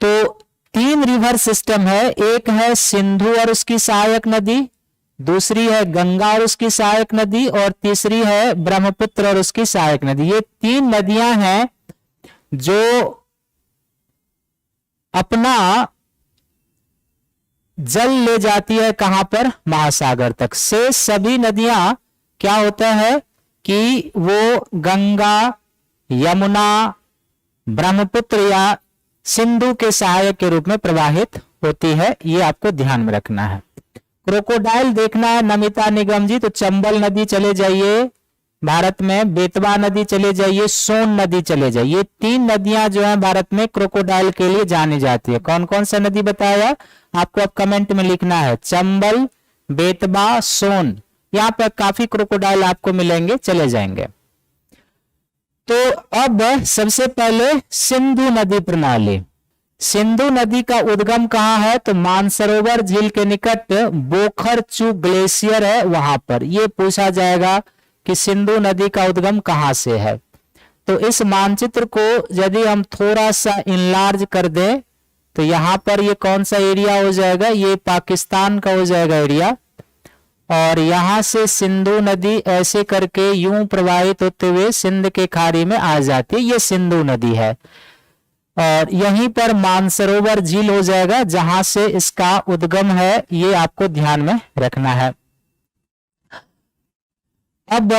तो 3 रिवर सिस्टम है, एक है सिंधु और उसकी सहायक नदी, दूसरी है गंगा और उसकी सहायक नदी, और तीसरी है ब्रह्मपुत्र और उसकी सहायक नदी। ये 3 नदियां हैं जो अपना जल ले जाती है कहां पर, महासागर तक। से सभी नदियां क्या होता है कि वो गंगा, यमुना, ब्रह्मपुत्र या सिंधु के सहायक के रूप में प्रवाहित होती है, ये आपको ध्यान में रखना है। क्रोकोडाइल देखना है नमिता निगम जी, तो चंबल नदी चले जाइए भारत में, बेतवा नदी चले जाइए, सोन नदी चले जाइए। ये 3 नदियां जो है भारत में क्रोकोडाइल के लिए जानी जाती है। कौन कौन सा नदी बताया आपको, अब कमेंट में लिखना है। चंबल, बेतवा, सोन, यहाँ पर काफी क्रोकोडाइल आपको मिलेंगे, चले जाएंगे। तो अब सबसे पहले सिंधु नदी प्रणाली। सिंधु नदी का उद्गम कहां है, तो मानसरोवर झील के निकट बोखरचू ग्लेशियर है, वहां पर। यह पूछा जाएगा कि सिंधु नदी का उद्गम कहां से है। तो इस मानचित्र को यदि हम थोड़ा सा इनलार्ज कर दें तो यहां पर ये कौन सा एरिया हो जाएगा, ये पाकिस्तान का हो जाएगा एरिया, और यहां से सिंधु नदी ऐसे करके यूं प्रवाहित होते हुए सिंध के खाड़ी में आ जाती है, ये सिंधु नदी है। और यहीं पर मानसरोवर झील हो जाएगा जहां से इसका उद्गम है, ये आपको ध्यान में रखना है। अब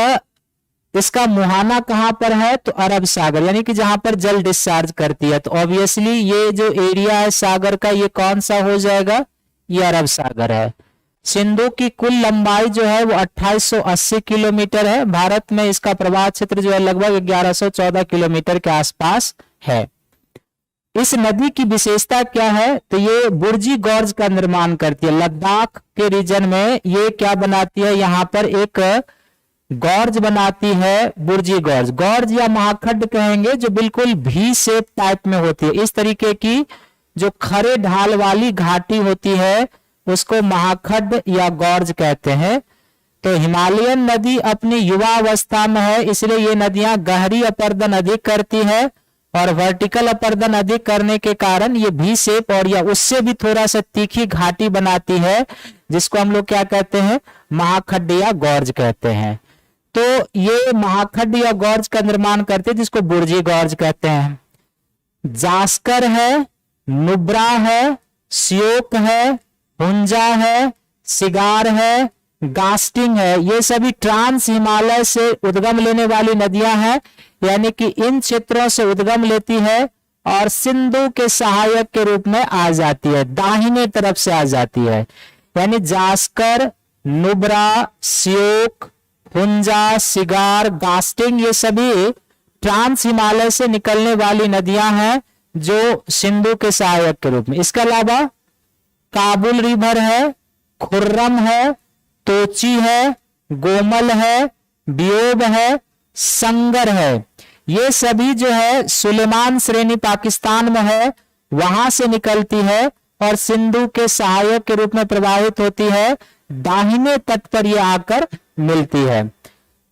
इसका मुहाना कहां पर है, तो अरब सागर, यानी कि जहां पर जल डिस्चार्ज करती है। तो ऑब्वियसली ये जो एरिया है सागर का, ये कौन सा हो जाएगा, ये अरब सागर है। सिंधु की कुल लंबाई जो है वो 2880 किलोमीटर है। भारत में इसका प्रवाह क्षेत्र जो है लगभग 1114 किलोमीटर के आसपास है। इस नदी की विशेषता क्या है, तो ये बुर्जी गॉर्ज का निर्माण करती है। लद्दाख के रीजन में ये क्या बनाती है, यहां पर एक गॉर्ज बनाती है, बुर्जी गॉर्ज। गॉर्ज या महाखड्ड कहेंगे, जो बिल्कुल भी शेप टाइप में होती है। इस तरीके की जो खरे ढाल वाली घाटी होती है उसको महाखड्ड या गॉर्ज कहते हैं। तो हिमालयन नदी अपनी युवा अवस्था में है, इसलिए ये नदियां गहरी अपर्दन अधिक करती है, और वर्टिकल अपर्दन अधिक करने के कारण ये भी शेप और या उससे भी थोड़ा सा तीखी घाटी बनाती है, जिसको हम लोग क्या कहते हैं, महाखड्ड या गॉर्ज कहते हैं। तो ये महाखड्ड या गॉर्ज का निर्माण करते हैं, जिसको बुर्जी गॉर्ज कहते हैं। जास्कर है, नुब्रा है, श्योक है, हुंजा है, सिगार है, गास्टिंग है, ये सभी ट्रांस हिमालय से उद्गम लेने वाली नदियां हैं, यानी कि इन क्षेत्रों से उद्गम लेती है और सिंधु के सहायक के रूप में आ जाती है, दाहिने तरफ से आ जाती है। यानी जास्कर, नुब्रा, श्योक, हुंजा, सिगार, गास्टिंग, ये सभी ट्रांस हिमालय से निकलने वाली नदियां हैं जो सिंधु के सहायक के रूप में। इसके अलावा काबुल रिवर है, खुर्रम है, तोची है, गोमल है, बियोब है, संगर है। ये सभी जो है सुलेमान श्रेणी पाकिस्तान में है, वहां से निकलती है और सिंधु के सहायक के रूप में प्रवाहित होती है, दाहिने तट पर ये आकर मिलती है।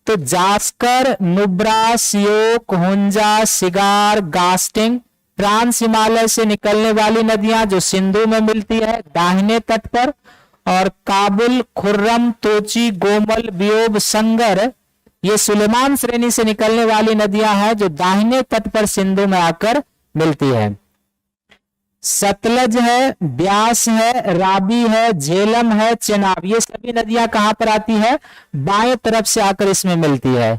तो जास्कर, नुब्रा, श्योक, हुंजा, सिगार, गास्टिंग ट्रांस हिमालय से निकलने वाली नदियां जो सिंधु में मिलती है दाहिने तट पर, और काबुल, खुर्रम, तोची, गोमल, बियोब, संगर ये सुलेमान श्रेणी से निकलने वाली नदियां हैं जो दाहिने तट पर सिंधु में आकर मिलती है। सतलज है, ब्यास है, राबी है, झेलम है, चेनाब, ये सभी नदियां कहां पर आती है, बाएं तरफ से आकर इसमें मिलती है।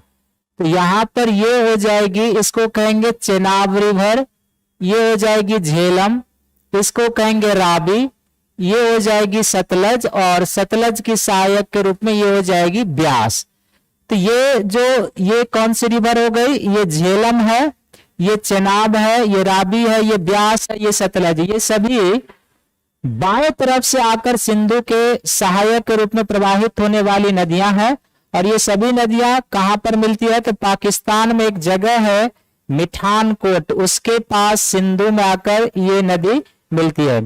तो यहां पर ये हो जाएगी, इसको कहेंगे चेनाब रिवर, ये हो जाएगी झेलम, इसको कहेंगे राबी, ये हो जाएगी सतलज, और सतलज की सहायक के रूप में ये हो जाएगी ब्यास। तो ये कौन सी रिवर हो गई, ये झेलम है, ये चेनाब है, ये राबी है, ये ब्यास है, ये सतलज, ये सभी बाएं तरफ से आकर सिंधु के सहायक के रूप में प्रवाहित होने वाली नदियां हैं। और ये सभी नदियां कहां पर मिलती है, तो पाकिस्तान में एक जगह है मिठानकोट, उसके पास सिंधु में आकर ये नदी मिलती है।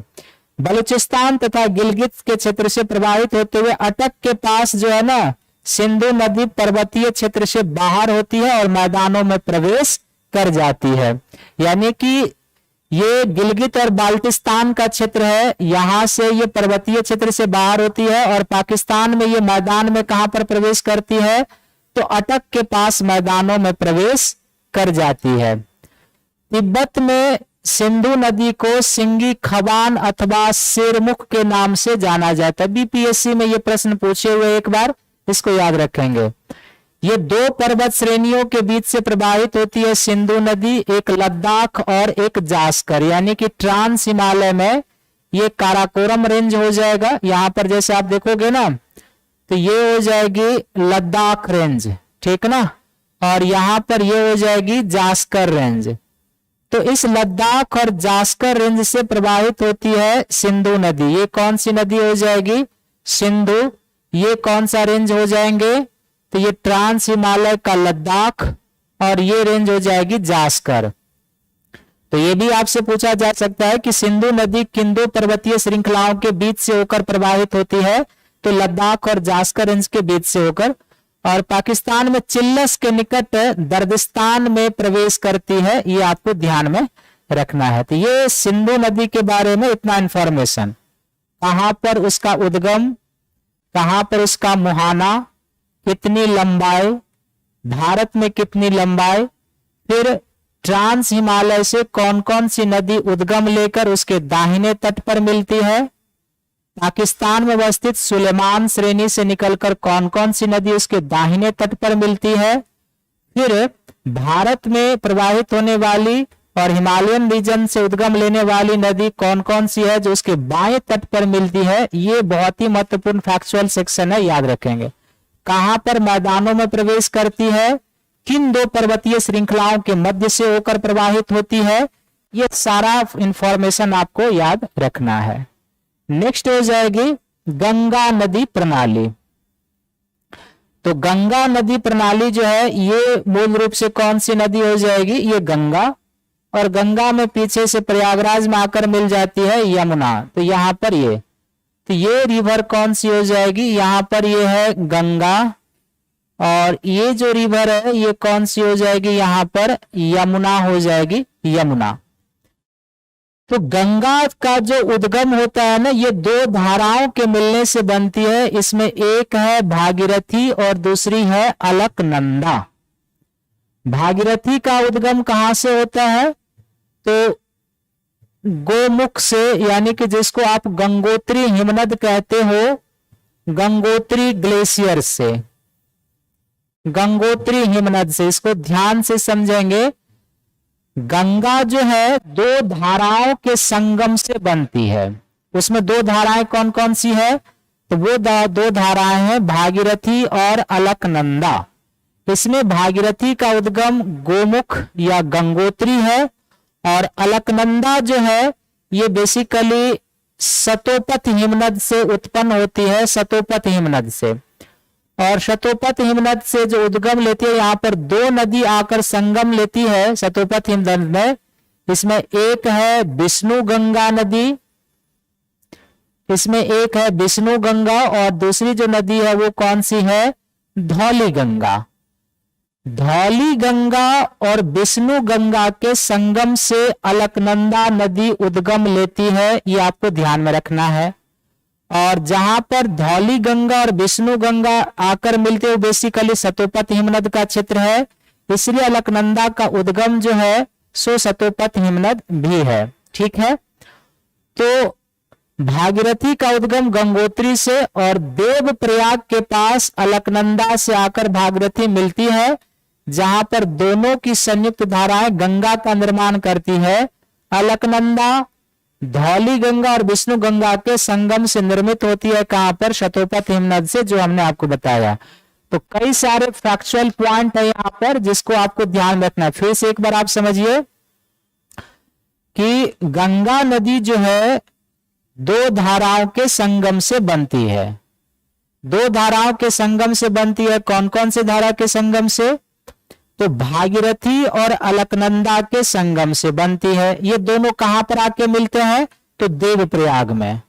बलूचिस्तान तथा गिलगित के क्षेत्र से प्रवाहित होते हुए अटक के पास जो है ना, सिंधु नदी पर्वतीय क्षेत्र से बाहर होती है और मैदानों में प्रवेश कर जाती है। यानी कि ये गिलगित और बाल्टिस्तान का क्षेत्र है, यहां से ये पर्वतीय क्षेत्र से बाहर होती है और पाकिस्तान में ये मैदान में कहां पर प्रवेश करती है, तो अटक के पास मैदानों में प्रवेश कर जाती है। तिब्बत में सिंधु नदी को सिंगी खबान अथवा शेरमुख के नाम से जाना जाता है। बीपीएससी में ये प्रश्न पूछे हुए, एक बार इसको याद रखेंगे। ये दो पर्वत श्रेणियों के बीच से प्रवाहित होती है सिंधु नदी, एक लद्दाख और एक जास्कर, यानी कि ट्रांस हिमालय में ये काराकोरम रेंज हो जाएगा। यहां पर जैसे आप देखोगे ना, तो ये हो जाएगी लद्दाख रेंज, ठीक ना, और यहां पर ये हो जाएगी जास्कर रेंज। तो इस लद्दाख और जास्कर रेंज से प्रवाहित होती है सिंधु नदी। ये कौन सी नदी हो जाएगी? सिंधु। ये कौन सा रेंज हो जाएंगे? तो ये ट्रांस हिमालय का लद्दाख और ये रेंज हो जाएगी जास्कर। तो ये भी आपसे पूछा जा सकता है कि सिंधु नदी किन दो पर्वतीय श्रृंखलाओं के बीच से होकर प्रवाहित होती है, तो लद्दाख और जास्कर रेंज के बीच से होकर, और पाकिस्तान में चिल्लस के निकट दर्दिस्तान में प्रवेश करती है। ये आपको ध्यान में रखना है। तो ये सिंधु नदी के बारे में इतना इंफॉर्मेशन, कहां पर उसका उद्गम, कहां पर उसका मुहाना, कितनी लंबाई, भारत में कितनी लंबाई, फिर ट्रांस हिमालय से कौन कौन सी नदी उद्गम लेकर उसके दाहिने तट पर मिलती है, पाकिस्तान में अवस्थित सुलेमान श्रेणी से निकलकर कौन कौन सी नदी उसके दाहिने तट पर मिलती है, फिर भारत में प्रवाहित होने वाली और हिमालयन रीजन से उद्गम लेने वाली नदी कौन कौन सी है जो उसके बाएं तट पर मिलती है। ये बहुत ही महत्वपूर्ण फैक्चुअल सेक्शन है, याद रखेंगे। कहां पर मैदानों में प्रवेश करती है, किन दो पर्वतीय श्रृंखलाओं के मध्य से होकर प्रवाहित होती है, ये सारा इंफॉर्मेशन आपको याद रखना है। नेक्स्ट हो जाएगी गंगा नदी प्रणाली। तो गंगा नदी प्रणाली जो है ये मूल रूप से कौन सी नदी हो जाएगी? ये गंगा, और गंगा में पीछे से प्रयागराज में आकर मिल जाती है यमुना। तो यहां पर ये रिवर कौन सी हो जाएगी? यहां पर ये है गंगा, और ये जो रिवर है ये कौन सी हो जाएगी? यहां पर यमुना हो जाएगी, यमुना। तो गंगा का जो उद्गम होता है ना, ये दो धाराओं के मिलने से बनती है। इसमें एक है भागीरथी और दूसरी है अलकनंदा। भागीरथी का उद्गम कहां से होता है? तो गोमुख से, यानी कि जिसको आप गंगोत्री हिमनद कहते हो, गंगोत्री ग्लेशियर से, गंगोत्री हिमनद से। इसको ध्यान से समझेंगे। गंगा जो है दो धाराओं के संगम से बनती है। उसमें दो धाराएं कौन कौन सी है? तो वो दो धाराएं हैं भागीरथी और अलकनंदा। इसमें भागीरथी का उद्गम गोमुख या गंगोत्री है, और अलकनंदा जो है ये बेसिकली सतोपथ हिमनद से उत्पन्न होती है, सतोपथ हिमनद से। और सतोपथ हिमनद से जो उद्गम लेती है, यहाँ पर दो नदी आकर संगम लेती है सतोपथ हिमनद में। इसमें एक है विष्णु गंगा नदी, इसमें एक है विष्णु गंगा, और दूसरी जो नदी है वो कौन सी है? धौली गंगा। धौली गंगा और विष्णु गंगा के संगम से अलकनंदा नदी उद्गम लेती है, ये आपको ध्यान में रखना है। और जहां पर धौली गंगा और विष्णु गंगा आकर मिलते हुए बेसिकली सतोपथ हिमनद का क्षेत्र है, इसलिए अलकनंदा का उद्गम जो है सो सतोपथ हिमनद भी है। ठीक है, तो भागीरथी का उद्गम गंगोत्री से, और देवप्रयाग के पास अलकनंदा से आकर भागीरथी मिलती है, जहां पर दोनों की संयुक्त धाराएं गंगा का निर्माण करती है। अलकनंदा धौली गंगा और विष्णु गंगा के संगम से निर्मित होती है। कहां पर? सतोपथ हिमनद से, जो हमने आपको बताया। तो कई सारे फैक्चुअल पॉइंट है यहां पर जिसको आपको ध्यान में रखना है। फिर से एक बार आप समझिए कि गंगा नदी जो है दो धाराओं के संगम से बनती है। दो धाराओं के संगम से बनती है। कौन कौन से धारा के संगम से? तो भागीरथी और अलकनंदा के संगम से बनती है। ये दोनों कहां पर आके मिलते हैं? तो देवप्रयाग में।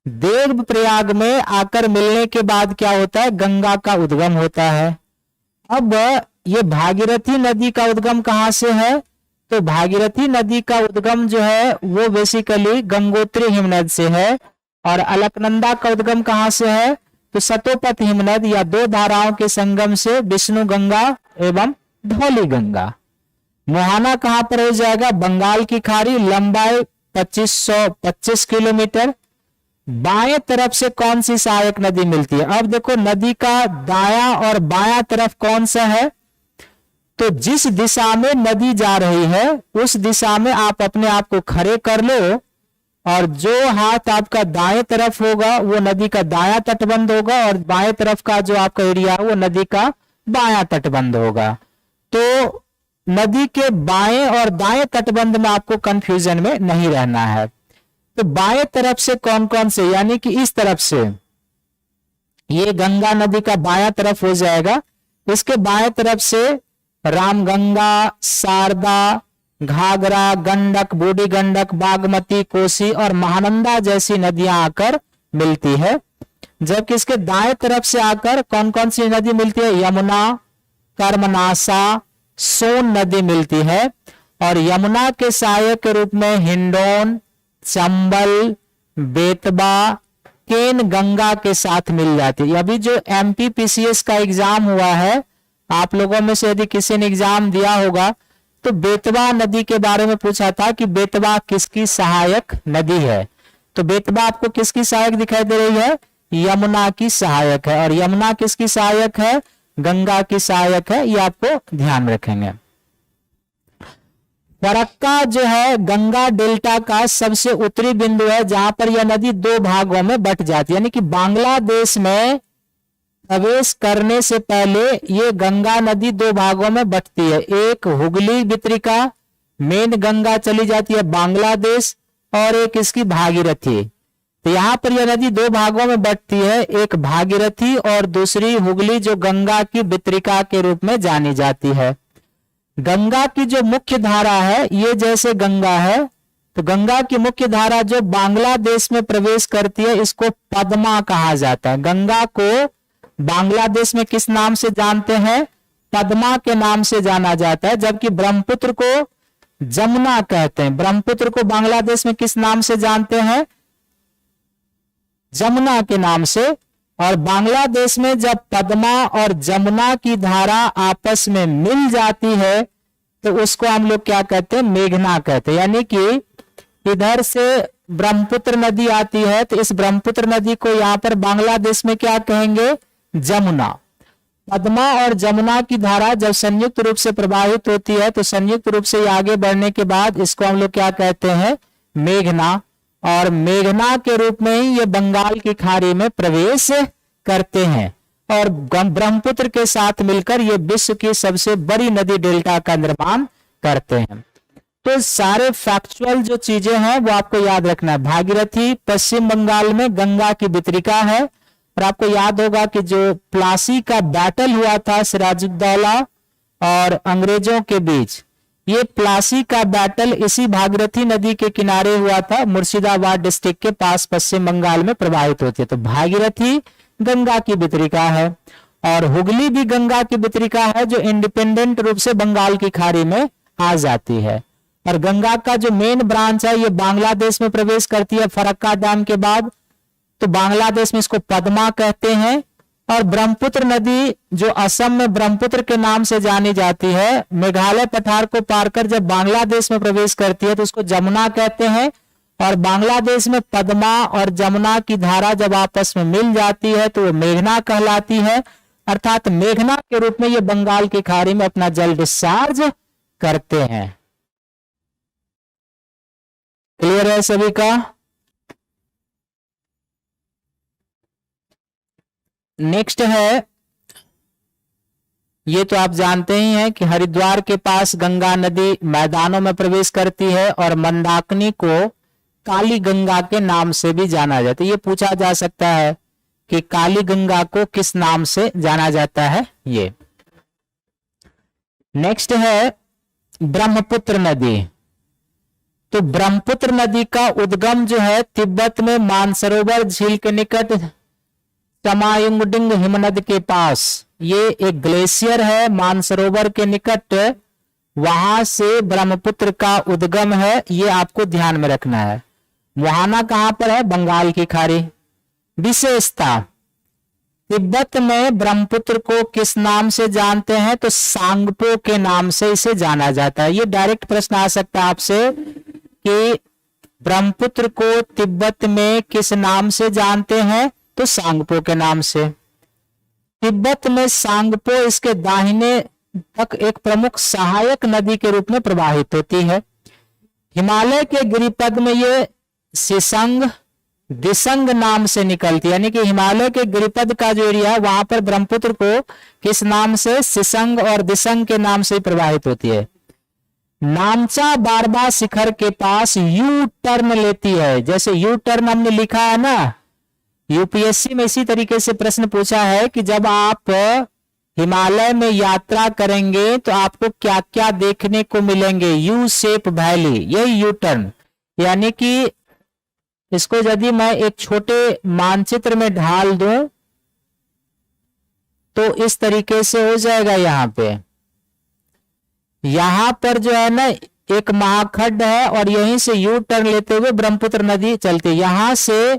देवप्रयाग में आकर मिलने के बाद क्या होता है? गंगा का उद्गम होता है। अब ये भागीरथी नदी का उद्गम कहां से है? तो भागीरथी नदी का उद्गम जो है वो बेसिकली गंगोत्री हिमनद से है। और अलकनंदा का उद्गम कहाँ से है? तो सतोपथ हिमनद या दो धाराओं के संगम से, विष्णु गंगा एवं धौली गंगा। मोहाना कहाँ पर हो जाएगा? बंगाल की खाड़ी, लंबाई 2525 किलोमीटर। बाएं तरफ से कौन सी सहायक नदी मिलती है? अब देखो नदी का दायां और बायां तरफ कौन सा है? तो जिस दिशा में नदी जा रही है उस दिशा में आप अपने आप को खड़े कर लो, और जो हाथ आपका दाएं तरफ होगा वो नदी का दायां तटबंध होगा, और बाएं तरफ का जो आपका एरिया है वो नदी का बायां तटबंध होगा। तो नदी के बाएं और दाएं तटबंध में आपको कंफ्यूजन में नहीं रहना है। तो बाएं तरफ से कौन कौन से, यानी कि इस तरफ से, ये गंगा नदी का बायां तरफ हो जाएगा। इसके बाएं तरफ से रामगंगा, शारदा, घाघरा, गंडक, बूढ़ी गंडक, बागमती, कोसी और महानंदा जैसी नदियां आकर मिलती है। जबकि इसके दाएं तरफ से आकर कौन कौन सी नदी मिलती है? यमुना, कर्मनाशा, सोन नदी मिलती है। और यमुना के सहायक के रूप में हिंडौन, चंबल, बेतबा, केन गंगा के साथ मिल जाती है। अभी जो एमपीपीसीएस का एग्जाम हुआ है, आप लोगों में से यदि किसी ने एग्जाम दिया होगा तो बेतवा नदी के बारे में पूछा था कि बेतवा किसकी सहायक नदी है। तो बेतवा आपको किसकी सहायक दिखाई दे रही है? यमुना की सहायक है। और यमुना किसकी सहायक है? गंगा की सहायक है। ये आपको ध्यान रखेंगे। फरक्का जो है गंगा डेल्टा का सबसे उत्तरी बिंदु है, जहां पर यह नदी दो भागों में बट जाती है। यानी कि बांग्लादेश में प्रवेश करने से पहले ये गंगा नदी दो भागों में बंटती है। एक हुगली वितरिका, मेन गंगा चली जाती है बांग्लादेश, और एक इसकी भागीरथी। तो यहाँ पर यह नदी दो भागों में बंटती है, एक भागीरथी और दूसरी हुगली, जो गंगा की वितरिका के रूप में जानी जाती है। गंगा की जो मुख्य धारा है, ये जैसे गंगा है, तो गंगा की मुख्य धारा जो बांग्लादेश में प्रवेश करती है इसको पद्मा कहा जाता है। गंगा को बांग्लादेश में किस नाम से जानते हैं? पद्मा के नाम से जाना जाता है। जबकि ब्रह्मपुत्र को जमुना कहते हैं। ब्रह्मपुत्र को बांग्लादेश में किस नाम से जानते हैं? जमुना के नाम से। और बांग्लादेश में जब पद्मा और जमुना की धारा आपस में मिल जाती है तो उसको हम लोग क्या कहते हैं? मेघना कहते हैं। यानी कि इधर से ब्रह्मपुत्र नदी आती है तो इस ब्रह्मपुत्र नदी को यहाँ पर बांग्लादेश में क्या कहेंगे? जमुना। पद्मा और जमुना की धारा जब संयुक्त रूप से प्रवाहित होती है तो संयुक्त रूप से आगे बढ़ने के बाद इसको हम लोग क्या कहते हैं? मेघना। और मेघना के रूप में ही ये बंगाल की खाड़ी में प्रवेश करते हैं और ब्रह्मपुत्र के साथ मिलकर ये विश्व की सबसे बड़ी नदी डेल्टा का निर्माण करते हैं। तो सारे फैक्चुअल जो चीजें हैं वो आपको याद रखना है। भागीरथी पश्चिम बंगाल में गंगा की वितरिका है। और आपको याद होगा कि जो प्लासी का बैटल हुआ था सिराजुद्दौला और अंग्रेजों के बीच, ये प्लासी का बैटल इसी भागीरथी नदी के किनारे हुआ था, मुर्शिदाबाद डिस्ट्रिक्ट के पास पश्चिम बंगाल में प्रवाहित होती है। तो भागीरथी गंगा की वितरिका है और हुगली भी गंगा की वितरिका है जो इंडिपेंडेंट रूप से बंगाल की खाड़ी में आ जाती है। और गंगा का जो मेन ब्रांच है ये बांग्लादेश में प्रवेश करती है फरक्का डैम के बाद, तो बांग्लादेश में इसको पद्मा कहते हैं। और ब्रह्मपुत्र नदी जो असम में ब्रह्मपुत्र के नाम से जानी जाती है, मेघालय पठार को पार कर जब बांग्लादेश में प्रवेश करती है तो उसको जमुना कहते हैं। और बांग्लादेश में पद्मा और जमुना की धारा जब आपस में मिल जाती है तो वो मेघना कहलाती है। अर्थात मेघना के रूप में ये बंगाल की खाड़ी में अपना जल डिस्चार्ज करते हैं। क्लियर है सभी का? नेक्स्ट है, ये तो आप जानते ही हैं कि हरिद्वार के पास गंगा नदी मैदानों में प्रवेश करती है और मंदाकिनी को काली गंगा के नाम से भी जाना जाता है। ये पूछा जा सकता है कि काली गंगा को किस नाम से जाना जाता है। ये नेक्स्ट है ब्रह्मपुत्र नदी। तो ब्रह्मपुत्र नदी का उद्गम जो है तिब्बत में मानसरोवर झील के निकट तमायुंगडिंग हिमनद के पास, ये एक ग्लेशियर है मानसरोवर के निकट वहां से ब्रह्मपुत्र का उद्गम है, ये आपको ध्यान में रखना है। मुहाना कहां पर है? बंगाल की खाड़ी। विशेषता, तिब्बत में ब्रह्मपुत्र को किस नाम से जानते हैं? तो सांगपो के नाम से इसे जाना जाता है। ये डायरेक्ट प्रश्न आ सकता है आपसे कि ब्रह्मपुत्र को तिब्बत में किस नाम से जानते हैं? तो सांगपो के नाम से। तिब्बत में सांगपो इसके दाहिने तक एक प्रमुख सहायक नदी के रूप में प्रवाहित होती है। हिमालय के गिरिपद में ये सिसंग दिसंग नाम से निकलती है, यानी कि हिमालय के गिरिपद का जो एरिया है वहां पर ब्रह्मपुत्र को किस नाम से? सिसंग और दिसंग के नाम से प्रवाहित होती है। नामचा बारबा शिखर के पास यू टर्न लेती है, जैसे यू टर्न हमने लिखा है ना, यूपीएससी में इसी तरीके से प्रश्न पूछा है कि जब आप हिमालय में यात्रा करेंगे तो आपको क्या क्या देखने को मिलेंगे? यू शेप वैली, यही यू टर्न। यानी कि इसको यदि मैं एक छोटे मानचित्र में ढाल दूं तो इस तरीके से हो जाएगा। यहां पर जो है ना एक महाखंड है और यहीं से यू टर्न लेते हुए ब्रह्मपुत्र नदी चलती है। यहां से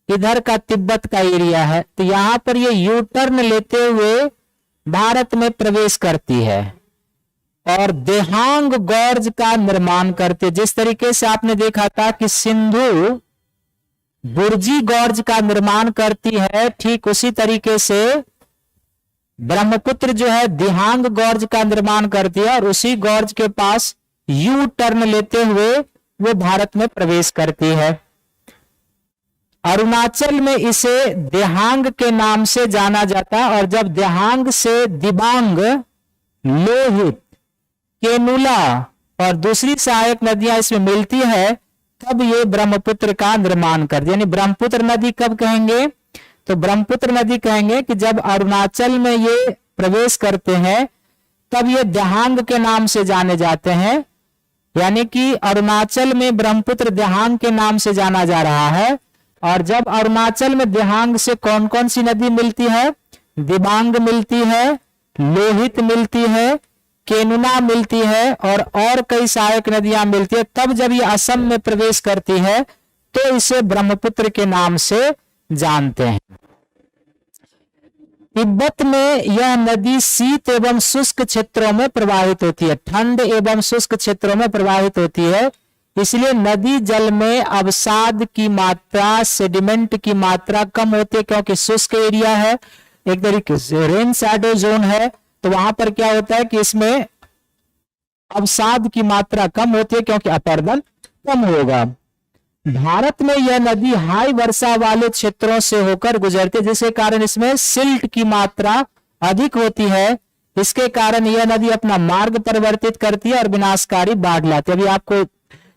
इधर का तिब्बत का एरिया है, तो यहां पर ये यू टर्न लेते हुए भारत में प्रवेश करती है और देहांग गॉर्ज का निर्माण करती है। जिस तरीके से आपने देखा था कि सिंधु बुर्जी गॉर्ज का निर्माण करती है, ठीक उसी तरीके से ब्रह्मपुत्र जो है दिहांग गॉर्ज का निर्माण करती है और उसी गॉर्ज के पास यू टर्न लेते हुए वो भारत में प्रवेश करती है। अरुणाचल में इसे देहांग के नाम से जाना जाता है और जब देहांग से दिबांग, लोहित, केनुला और दूसरी सहायक नदियां इसमें मिलती है तब ये ब्रह्मपुत्र का निर्माण करती है। यानी ब्रह्मपुत्र नदी कब कहेंगे? तो ब्रह्मपुत्र नदी कहेंगे कि जब अरुणाचल में ये प्रवेश करते हैं तब ये देहांग के नाम से जाने जाते हैं। यानी कि अरुणाचल में ब्रह्मपुत्र देहांग के नाम से जाना जा रहा है। और जब अरुणाचल में देहांग से कौन कौन सी नदी मिलती है? दिबांग मिलती है, लोहित मिलती है, केनुना मिलती है और कई सहायक नदियां मिलती है। तब जब ये असम में प्रवेश करती है तो इसे ब्रह्मपुत्र के नाम से जानते हैं। तिब्बत में यह नदी शीत एवं शुष्क क्षेत्रों में प्रवाहित होती है, ठंड एवं शुष्क क्षेत्रों में प्रवाहित होती है। इसलिए नदी जल में अवसाद की मात्रा, सेडिमेंट की मात्रा कम होती है क्योंकि शुष्क एरिया है, एक तरीके से रेन शैडो जोन है। तो वहां पर क्या होता है कि इसमें अवसाद की मात्रा कम होती है क्योंकि अपर्दन कम होगा। भारत में यह नदी हाई वर्षा वाले क्षेत्रों से होकर गुजरती है, जिसके कारण इसमें सिल्ट की मात्रा अधिक होती है। इसके कारण यह नदी अपना मार्ग परिवर्तित करती है और विनाशकारी बाढ़ लाती है। अभी आपको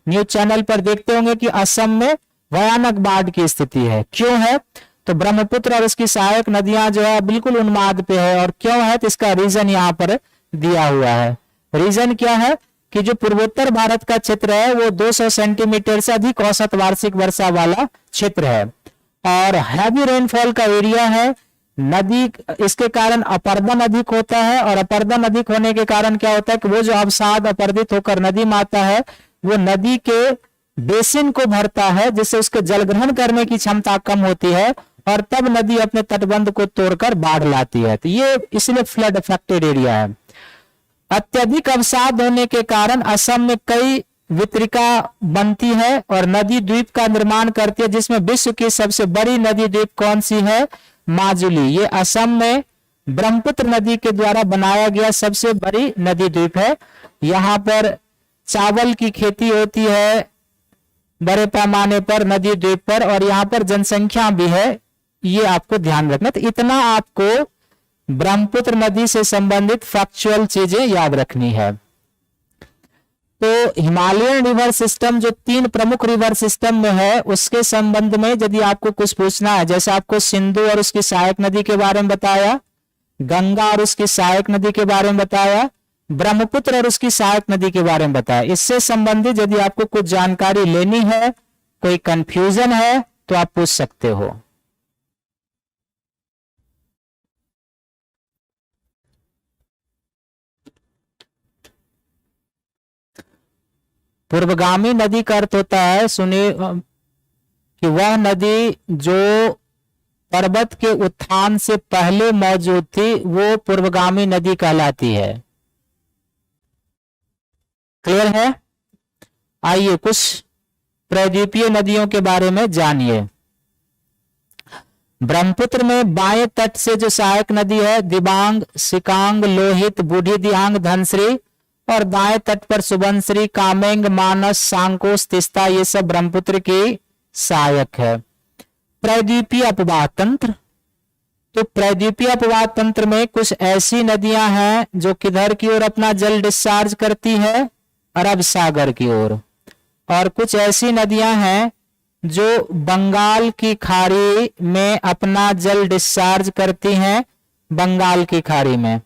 न्यूज चैनल पर देखते होंगे कि असम में भयानक बाढ़ की स्थिति है। क्यों है? तो ब्रह्मपुत्र और उसकी सहायक नदियां जो है बिल्कुल उन्माद पे है। और क्यों है? तो इसका रीजन यहाँ पर दिया हुआ है। रीजन क्या है कि जो पूर्वोत्तर भारत का क्षेत्र है वो 200 सेंटीमीटर से अधिक औसत वार्षिक वर्षा वाला क्षेत्र है और हैवी रेनफॉल का एरिया है। नदी, इसके कारण अपर्दन अधिक होता है और अपर्दन अधिक होने के कारण क्या होता है कि वो जो अवसाद अपर्दित होकर नदी में आता है वो नदी के बेसिन को भरता है, जिससे उसके जल ग्रहण करने की क्षमता कम होती है और तब नदी अपने तटबंध को तोड़कर बाढ़ लाती है। तो ये इसलिए फ्लड अफेक्टेड एरिया है। अत्यधिक अवसाद होने के कारण असम में कई वितरिका बनती है और नदी द्वीप का निर्माण करती है, जिसमें विश्व की सबसे बड़ी नदी द्वीप कौन सी है? माजुली। ये असम में ब्रह्मपुत्र नदी के द्वारा बनाया गया सबसे बड़ी नदी द्वीप है। यहाँ पर चावल की खेती होती है बड़े पैमाने पर नदी द्वीप पर और यहाँ पर जनसंख्या भी है, ये आपको ध्यान रखना। तो इतना आपको ब्रह्मपुत्र नदी से संबंधित फैक्चुअल चीजें याद रखनी है। तो हिमालयन रिवर सिस्टम जो 3 प्रमुख रिवर सिस्टम में है उसके संबंध में यदि आपको कुछ पूछना है, जैसे आपको सिंधु और उसकी सहायक नदी के बारे में बताया, गंगा और उसकी सहायक नदी के बारे में बताया, ब्रह्मपुत्र और उसकी सहायक नदी के बारे में बताया, इससे संबंधित यदि आपको कुछ जानकारी लेनी है, कोई कंफ्यूजन है तो आप पूछ सकते हो। पूर्वगामी नदी का अर्थ होता है, सुनिए, कि वह नदी जो पर्वत के उत्थान से पहले मौजूद थी वो पूर्वगामी नदी कहलाती है। क्लियर है? आइए कुछ प्रायद्वीपीय नदियों के बारे में जानिए। ब्रह्मपुत्र में बाएं तट से जो सहायक नदी है दिबांग, सिकांग, लोहित, बूढ़ी दिहांग, धनश्री, और दाएं तट पर सुबनश्री, कामेंग, मानस, सांकोस, तिस्ता, ये सब ब्रह्मपुत्र की सहायक है। प्रायद्वीपीय अपवाह तंत्र, तो प्रायद्वीपीय अपवाह तंत्र में कुछ ऐसी नदियां हैं जो किधर की ओर अपना जल डिस्चार्ज करती है, अरब सागर की ओर, और कुछ ऐसी नदियां हैं जो बंगाल की खाड़ी में अपना जल डिस्चार्ज करती हैं, बंगाल की खाड़ी में।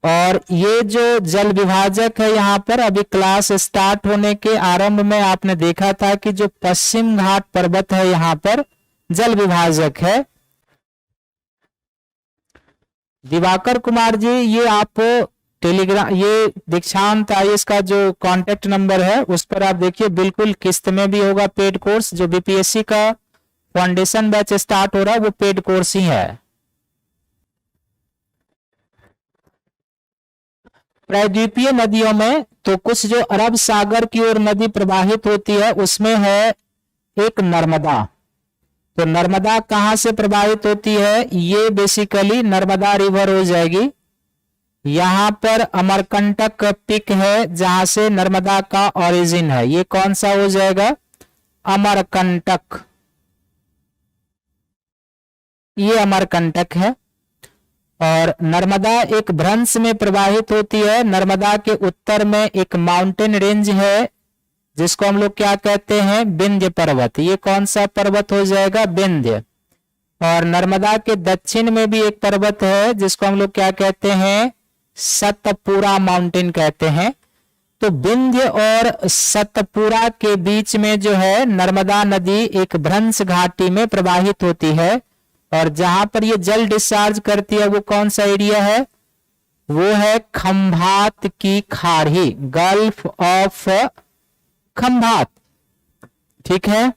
और ये जो जल विभाजक है यहाँ पर, अभी क्लास स्टार्ट होने के आरंभ में आपने देखा था कि जो पश्चिम घाट पर्वत है यहाँ पर जल विभाजक है। दिवाकर कुमार जी, ये आप टेलीग्राम, ये दीक्षांत आईएएस का जो कांटेक्ट नंबर है उस पर आप देखिए, बिल्कुल किस्त में भी होगा पेड कोर्स। जो बीपीएससी का फाउंडेशन बैच स्टार्ट हो रहा है वो पेड कोर्स ही है। प्रायद्वीपीय नदियों में तो कुछ जो अरब सागर की ओर नदी प्रवाहित होती है उसमें है एक नर्मदा। तो नर्मदा कहां से प्रवाहित होती है? ये बेसिकली नर्मदा रिवर हो जाएगी। यहां पर अमरकंटक पिक है जहां से नर्मदा का ओरिजिन है। ये कौन सा हो जाएगा? अमरकंटक। ये अमरकंटक है। और नर्मदा एक भ्रंश में प्रवाहित होती है। नर्मदा के उत्तर में एक माउंटेन रेंज है जिसको हम लोग क्या कहते हैं? विंध्य पर्वत। ये कौन सा पर्वत हो जाएगा? विंध्य। और नर्मदा के दक्षिण में भी एक पर्वत है जिसको हम लोग क्या कहते हैं? सतपुरा माउंटेन कहते हैं। तो विंध्य और सतपुरा के बीच में जो है नर्मदा नदी एक भ्रंश घाटी में प्रवाहित होती है। और जहां पर ये जल डिस्चार्ज करती है वो कौन सा एरिया है? वो है खंभात की खाड़ी, गल्फ ऑफ खंभात। ठीक है।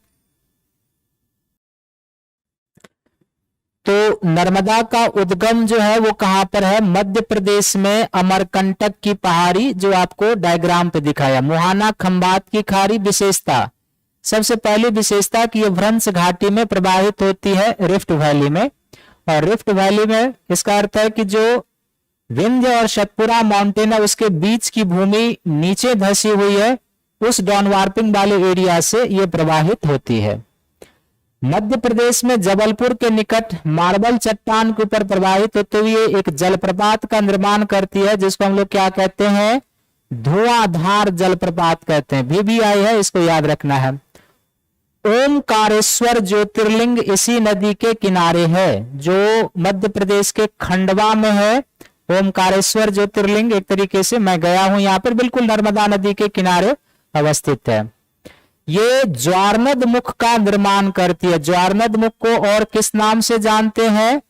तो नर्मदा का उद्गम जो है वो कहां पर है? मध्य प्रदेश में अमरकंटक की पहाड़ी, जो आपको डायग्राम पे दिखाया। मुहाना खंभात की खाड़ी विशेषता, सबसे पहली विशेषता कि यह भ्रंश घाटी में प्रवाहित होती है रिफ्ट वैली में। और रिफ्ट वैली में इसका अर्थ है कि जो विंध्य और सतपुरा माउंटेन है उसके बीच की भूमि नीचे धसी हुई है, उस डाउन वार्पिंग वाले एरिया से यह प्रवाहित होती है। मध्य प्रदेश में जबलपुर के निकट मार्बल चट्टान के ऊपर प्रवाहित होते हुए एक जलप्रपात का निर्माण करती है जिसको हम लोग क्या कहते हैं? धुआंधार जलप्रपात कहते हैं। VBI है, इसको याद रखना है। ओमकारेश्वर ज्योतिर्लिंग इसी नदी के किनारे है, जो मध्य प्रदेश के खंडवा में है। ओमकारेश्वर ज्योतिर्लिंग एक तरीके से मैं गया हूं यहाँ पर, बिल्कुल नर्मदा नदी के किनारे अवस्थित है। ये ज्वारनद मुख का निर्माण करती है। ज्वारनद मुख को और किस नाम से जानते हैं?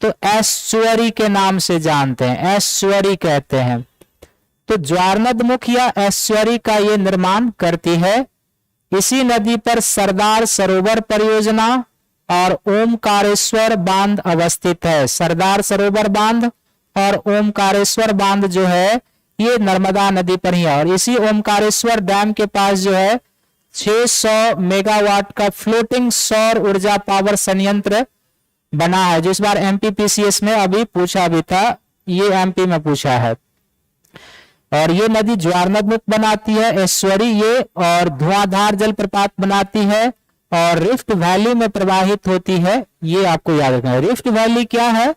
तो एस्चुअरी के नाम से जानते हैं, एस्चुअरी कहते हैं। तो ज्वारनद मुख या एस्चुअरी का ये निर्माण करती है। इसी नदी पर सरदार सरोवर परियोजना और ओमकारेश्वर बांध अवस्थित है। सरदार सरोवर बांध और ओमकारेश्वर बांध जो है ये नर्मदा नदी पर ही है। और इसी ओमकारेश्वर डैम के पास जो है 600 मेगावाट का फ्लोटिंग सौर ऊर्जा पावर संयंत्र बना है, जो इस बार MPPCS में अभी पूछा भी था, ये MP में पूछा है। और ये नदी ज्वारनद मुख बनाती है, एस्चुअरी ये, और धुआंधार जलप्रपात बनाती है और रिफ्ट वैली में प्रवाहित होती है। ये आपको याद रखना है। रिफ्ट वैली क्या है?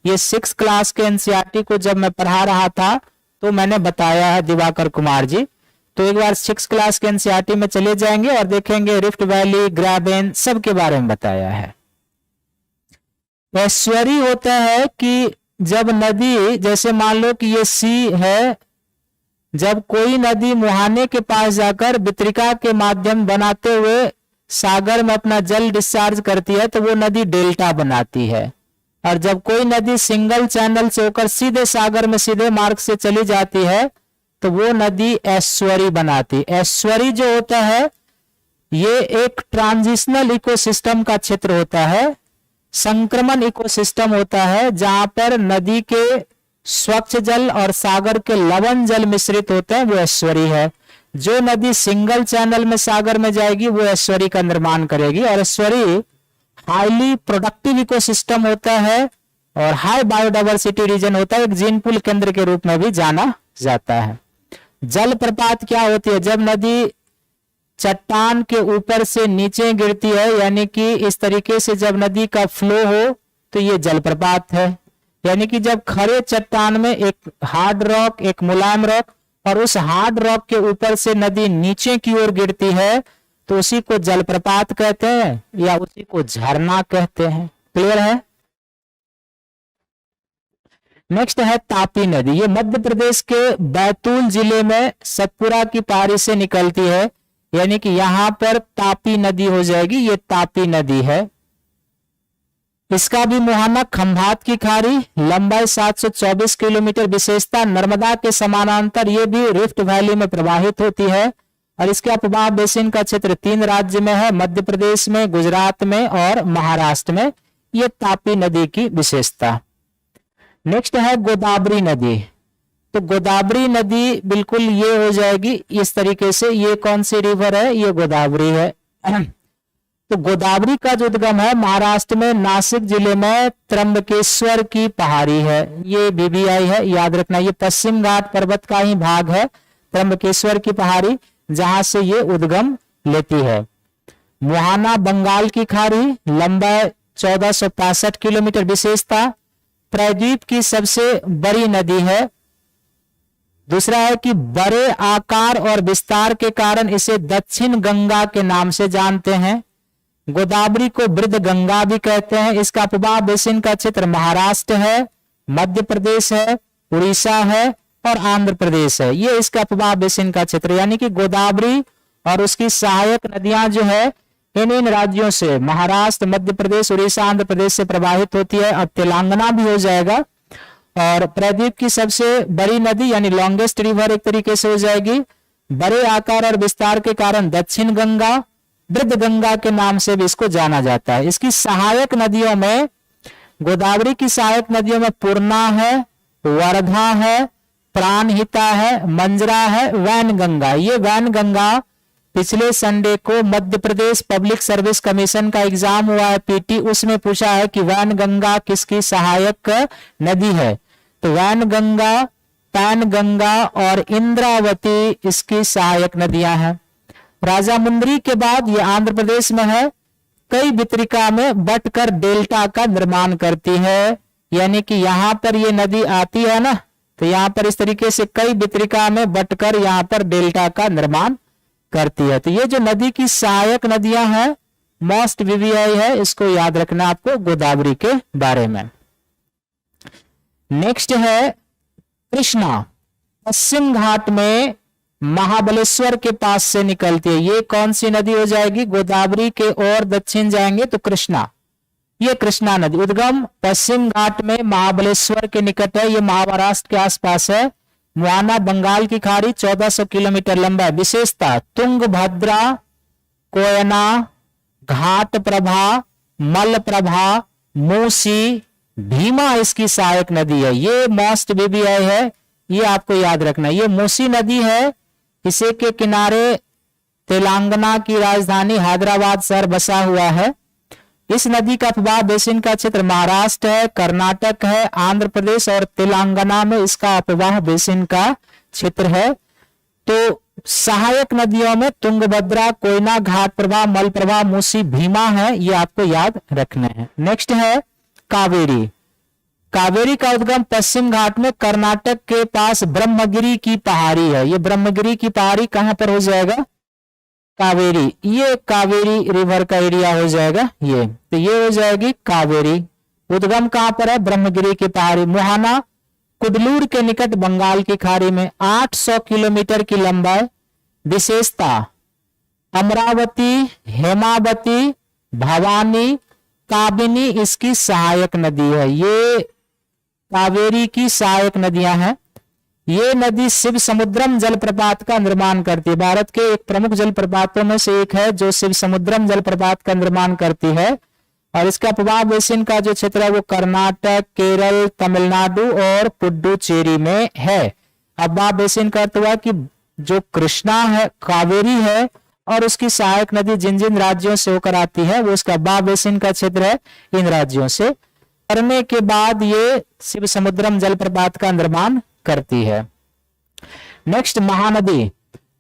ये 6 क्लास के NCERT को जब मैं पढ़ा रहा था तो मैंने बताया है दिवाकर कुमार जी। तो एक बार 6 क्लास के NCERT में चले जाएंगे और देखेंगे रिफ्ट वैली, ग्राबेन सब के बारे में बताया है। एस्चुअरी होता है कि जब नदी, जैसे मान लो कि ये सी है, जब कोई नदी मुहाने के पास जाकर वितरिका के माध्यम बनाते हुए सागर में अपना जल डिस्चार्ज करती है तो वो नदी डेल्टा बनाती है। और जब कोई नदी सिंगल चैनल से होकर सीधे सागर में सीधे मार्ग से चली जाती है तो वो नदी एस्चुअरी बनाती। एस्चुअरी जो होता है ये एक ट्रांजिशनल इकोसिस्टम का क्षेत्र होता है, संक्रमण इकोसिस्टम होता है, जहां पर नदी के स्वच्छ जल और सागर के लवण जल मिश्रित होते हैं, वो एस्चुअरी है। जो नदी सिंगल चैनल में सागर में जाएगी वो एस्चुअरी का निर्माण करेगी। और एस्चुअरी हाईली प्रोडक्टिव इकोसिस्टम होता है और हाई बायोडायवर्सिटी रीजन होता है, एक जीन पूल केंद्र के रूप में भी जाना जाता है। जलप्रपात क्या होती है? जब नदी चट्टान के ऊपर से नीचे गिरती है, यानी कि इस तरीके से जब नदी का फ्लो हो तो ये जलप्रपात है। यानी कि जब खड़े चट्टान में एक हार्ड रॉक, एक मुलायम रॉक, और उस हार्ड रॉक के ऊपर से नदी नीचे की ओर गिरती है तो उसी को जलप्रपात कहते हैं या उसी को झरना कहते हैं। क्लियर है? नेक्स्ट है तापी नदी। ये मध्य प्रदेश के बैतूल जिले में सतपुरा की पहाड़ी से निकलती है, यानी कि यहां पर तापी नदी हो जाएगी। ये तापी नदी है। इसका भी मुहाना खंभात की खाड़ी, लंबाई 724 किलोमीटर, विशेषता नर्मदा के समानांतर ये भी रिफ्ट वैली में प्रवाहित होती है। और इसके अपवाह बेसिन का क्षेत्र 3 राज्य में है, मध्य प्रदेश में, गुजरात में और महाराष्ट्र में। ये तापी नदी की विशेषता। नेक्स्ट है गोदावरी नदी। तो गोदावरी नदी बिल्कुल ये हो जाएगी इस तरीके से। ये कौन सी रिवर है? ये गोदावरी है। तो गोदावरी का जो उद्गम है महाराष्ट्र में नासिक जिले में त्र्यंबकेश्वर की पहाड़ी है। ये बीबीआई है, याद रखना। ये पश्चिम घाट पर्वत का ही भाग है, त्र्यंबकेश्वर की पहाड़ी, जहां से ये उद्गम लेती है। मुहाना बंगाल की खाड़ी, लंबाई 1465 किलोमीटर, विशेषता प्रायद्वीप की सबसे बड़ी नदी है। दूसरा है कि बड़े आकार और विस्तार के कारण इसे दक्षिण गंगा के नाम से जानते हैं। गोदावरी को वृद्ध गंगा भी कहते हैं। इसका अपवाह बेसिन का क्षेत्र महाराष्ट्र है, मध्य प्रदेश है, उड़ीसा है और आंध्र प्रदेश है। ये इसका अपवाह बेसिन का क्षेत्र, यानी कि गोदावरी और उसकी सहायक नदियां जो है इन राज्यों से, महाराष्ट्र, मध्य प्रदेश, उड़ीसा, आंध्र प्रदेश से प्रवाहित होती है। अब तेलंगाना भी हो जाएगा। और प्रायद्वीप की सबसे बड़ी नदी यानी लॉन्गेस्ट रिवर एक तरीके से हो जाएगी। बड़े आकार और विस्तार के कारण दक्षिण गंगा, वृद्ध गंगा के नाम से भी इसको जाना जाता है। इसकी सहायक नदियों में, गोदावरी की सहायक नदियों में पूर्णा है, वर्धा है, प्राणहिता है, मंजरा है, वैनगंगा। ये वैनगंगा पिछले संडे को Madhya Pradesh public service commission का एग्जाम हुआ है पीटी, उसमें पूछा है कि वैनगंगा किसकी सहायक नदी है। तो वैनगंगा, पैनगंगा और इंद्रावती इसकी सहायक नदियां हैं। राजामुंदरी के बाद ये आंध्र प्रदेश में है। कई वितरिका में बटकर डेल्टा का निर्माण करती है, यानी कि यहां पर ये नदी आती है ना, तो यहां पर इस तरीके से कई वितरिका में बटकर यहां पर डेल्टा का निर्माण करती है। तो ये जो नदी की सहायक नदियां हैं, मोस्ट वीवीआई है, इसको याद रखना आपको गोदावरी के बारे में। नेक्स्ट है कृष्णा। पश्चिम घाट में महाबलेश्वर के पास से निकलती है। ये कौन सी नदी हो जाएगी? गोदावरी के और दक्षिण जाएंगे तो कृष्णा। ये कृष्णा नदी उद्गम पश्चिम घाट में महाबलेश्वर के निकट है। ये महाराष्ट्र के आसपास है। मुहाना बंगाल की खाड़ी, 1400 किलोमीटर लंबा है। विशेषता तुंगभद्रा, कोयना, घाट प्रभा, मल प्रभा, मूसी, भीमा इसकी सहायक नदी है। ये मोस्ट बीबीआई है, ये आपको याद रखना। ये मूसी नदी है, इसे के किनारे तेलंगाना की राजधानी हैदराबाद शहर बसा हुआ है। इस नदी का अपवाह बेसिन का क्षेत्र महाराष्ट्र है, कर्नाटक है, आंध्र प्रदेश और तेलंगाना में इसका अपवाह बेसिन का क्षेत्र है। तो सहायक नदियों में तुंगभद्रा, कोयना, घाट प्रभा, मल प्रभा, मूसी, भीमा है, ये आपको याद रखना है। नेक्स्ट है कावेरी। कावेरी का उद्गम पश्चिम घाट में कर्नाटक के पास ब्रह्मगिरी की पहाड़ी है। ये ब्रह्मगिरी की पहाड़ी कहां पर हो जाएगा? कावेरी। ये कावेरी रिवर का एरिया हो जाएगा ये। तो ये हो जाएगी कावेरी। उद्गम कहां पर है? ब्रह्मगिरी की पहाड़ी। मुहाना कुडलूर के निकट बंगाल की खाड़ी में, 800 किलोमीटर की लंबाई। विशेषता अमरावती, हेमावती, भवानी, काबिनी इसकी सहायक नदी है। ये कावेरी की सहायक नदियां हैं। ये नदी शिव समुद्रम जलप्रपात का निर्माण करती है। भारत के एक प्रमुख जलप्रपातों में से एक है जो शिव समुद्रम जलप्रपात का निर्माण करती है। और इसका प्रभाव बेसिन का जो क्षेत्र है वो कर्नाटक, केरल, तमिलनाडु और पुडुचेरी में है। अब्बा बेसिन का अर्थ हुआ कि जो कृष्णा है, कावेरी है और उसकी सहायक नदी जिन जिन राज्यों से होकर आती है वो उसका अब्बा बेसिन का क्षेत्र है। इन राज्यों से करने के बाद ये शिव समुद्रम जलप्रपात का निर्माण करती है। नेक्स्ट महानदी।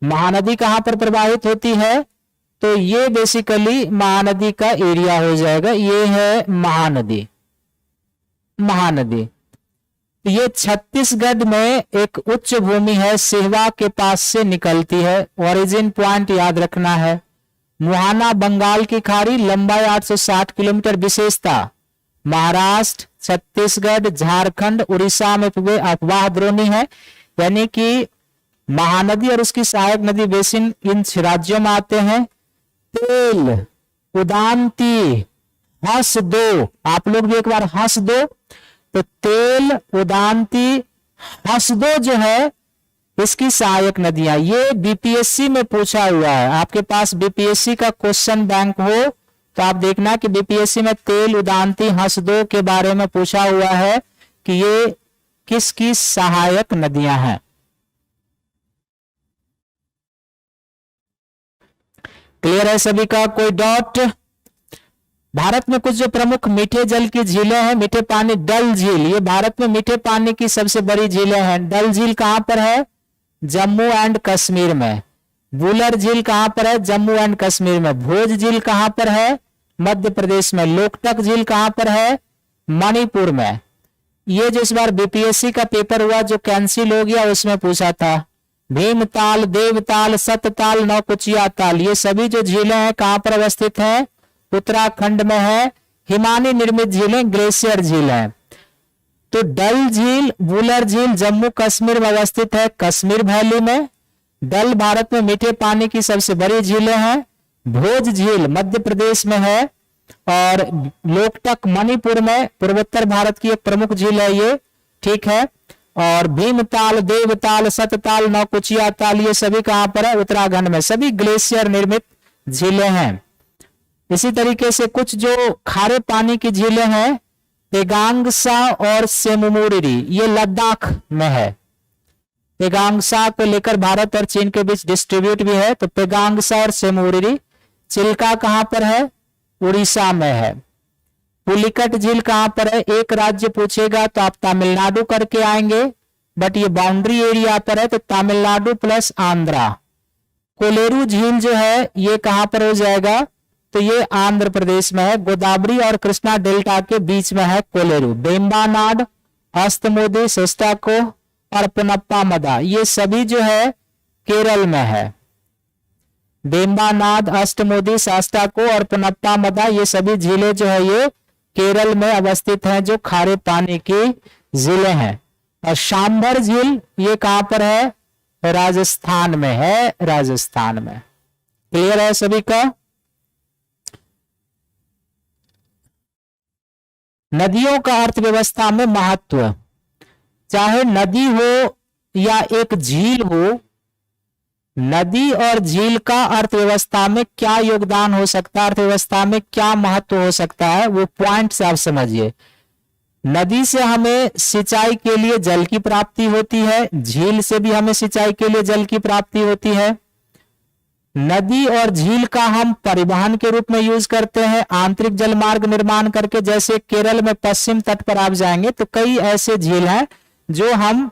महानदी कहां पर प्रवाहित होती है? तो ये बेसिकली महानदी का एरिया हो जाएगा। ये है महानदी। महानदी ये छत्तीसगढ़ में एक उच्च भूमि है, सिहवा के पास से निकलती है। ओरिजिन पॉइंट याद रखना है। मुहाना बंगाल की खाड़ी, लंबाई 860 किलोमीटर। विशेषता महाराष्ट्र, छत्तीसगढ़, झारखंड, उड़ीसा में अफवाह द्रोणी है। यानी कि महानदी और उसकी सहायक नदी बेसिन इन राज्यों में आते हैं। तेल, उदांती, हंसदो, आप लोग भी एक बार हंस दो। तो तेल, उदांती, हंसदो जो है इसकी सहायक नदियां। ये बीपीएससी में पूछा हुआ है। आपके पास बीपीएससी का क्वेश्चन बैंक हो तो आप देखना कि बीपीएससी में तेल, उदांती, हंसदो के बारे में पूछा हुआ है कि ये किसकी सहायक नदियां हैं। क्लियर है सभी का? कोई डॉट? भारत में कुछ जो प्रमुख मीठे जल की झीलें हैं। मीठे पानी, डल झील, ये भारत में मीठे पानी की सबसे बड़ी झीलें हैं। डल झील कहां पर है? जम्मू एंड कश्मीर में। वुलर झील कहां पर है? जम्मू एंड कश्मीर में। भोज झील कहां पर है? मध्य प्रदेश में। लोकटक झील कहां पर है? मणिपुर में। ये जो इस बार बीपीएससी का पेपर हुआ जो कैंसिल हो गया उसमें पूछा था। भीमताल, देवताल, सतताल, नौकुचिया ताल, ये सभी जो झीलें हैं कहां पर अवस्थित हैं? उत्तराखंड में है। हिमानी निर्मित झीलें ग्लेशियर झील है। तो डल झील, वुलर झील जम्मू कश्मीर में अवस्थित है, कश्मीर वैली में। डल भारत में मीठे पानी की सबसे बड़ी झीलें हैं। भोज झील मध्य प्रदेश में है और लोकटक मणिपुर में, पूर्वोत्तर भारत की एक प्रमुख झील है ये, ठीक है। और भीमताल, देवताल, सतताल, नौकुचिया ताल, ये सभी कहां पर है? उत्तराखंड में। सभी ग्लेशियर निर्मित झीलें हैं। इसी तरीके से कुछ जो खारे पानी की झीलें हैं, पेगांगसा और सेमुमुरिरी, ये लद्दाख में है। पेगांगसा को लेकर भारत और चीन के बीच डिस्ट्रीब्यूट भी है। तो पेगांगसा और सेमुमुरिरी। चिल्का कहां पर है? उड़ीसा में है। पुलिकट झील कहां पर है? एक राज्य पूछेगा तो आप तमिलनाडु करके आएंगे, बट ये बाउंड्री एरिया पर है तो तमिलनाडु प्लस आंध्रा। कोलेरू झील जो है ये कहां पर हो जाएगा? तो ये आंध्र प्रदेश में है। गोदावरी और कृष्णा डेल्टा के बीच में है कोलेरू। बेम्बानाड, अस्तमोदी, सेस्टाको और पुनप्पा मदा, ये सभी जो है केरल में है। बेम्बानाद, अष्टमोदी, शास्ताको और पुनप्पा मदा, ये सभी झीलें जो है ये केरल में अवस्थित हैं, जो खारे पानी की झीलें हैं। और शांभर झील ये कहां पर है? राजस्थान में है। राजस्थान में। क्लियर है सभी का? नदियों का अर्थव्यवस्था में महत्व। चाहे नदी हो या एक झील हो, नदी और झील का अर्थव्यवस्था में क्या योगदान हो सकता है, अर्थव्यवस्था में क्या महत्व हो सकता है, वो पॉइंट्स आप समझिए। नदी से हमें सिंचाई के लिए जल की प्राप्ति होती है, झील से भी हमें सिंचाई के लिए जल की प्राप्ति होती है। नदी और झील का हम परिवहन के रूप में यूज करते हैं, आंतरिक जल मार्ग निर्माण करके। जैसे केरल में पश्चिम तट पर आप जाएंगे तो कई ऐसे झील हैं जो हम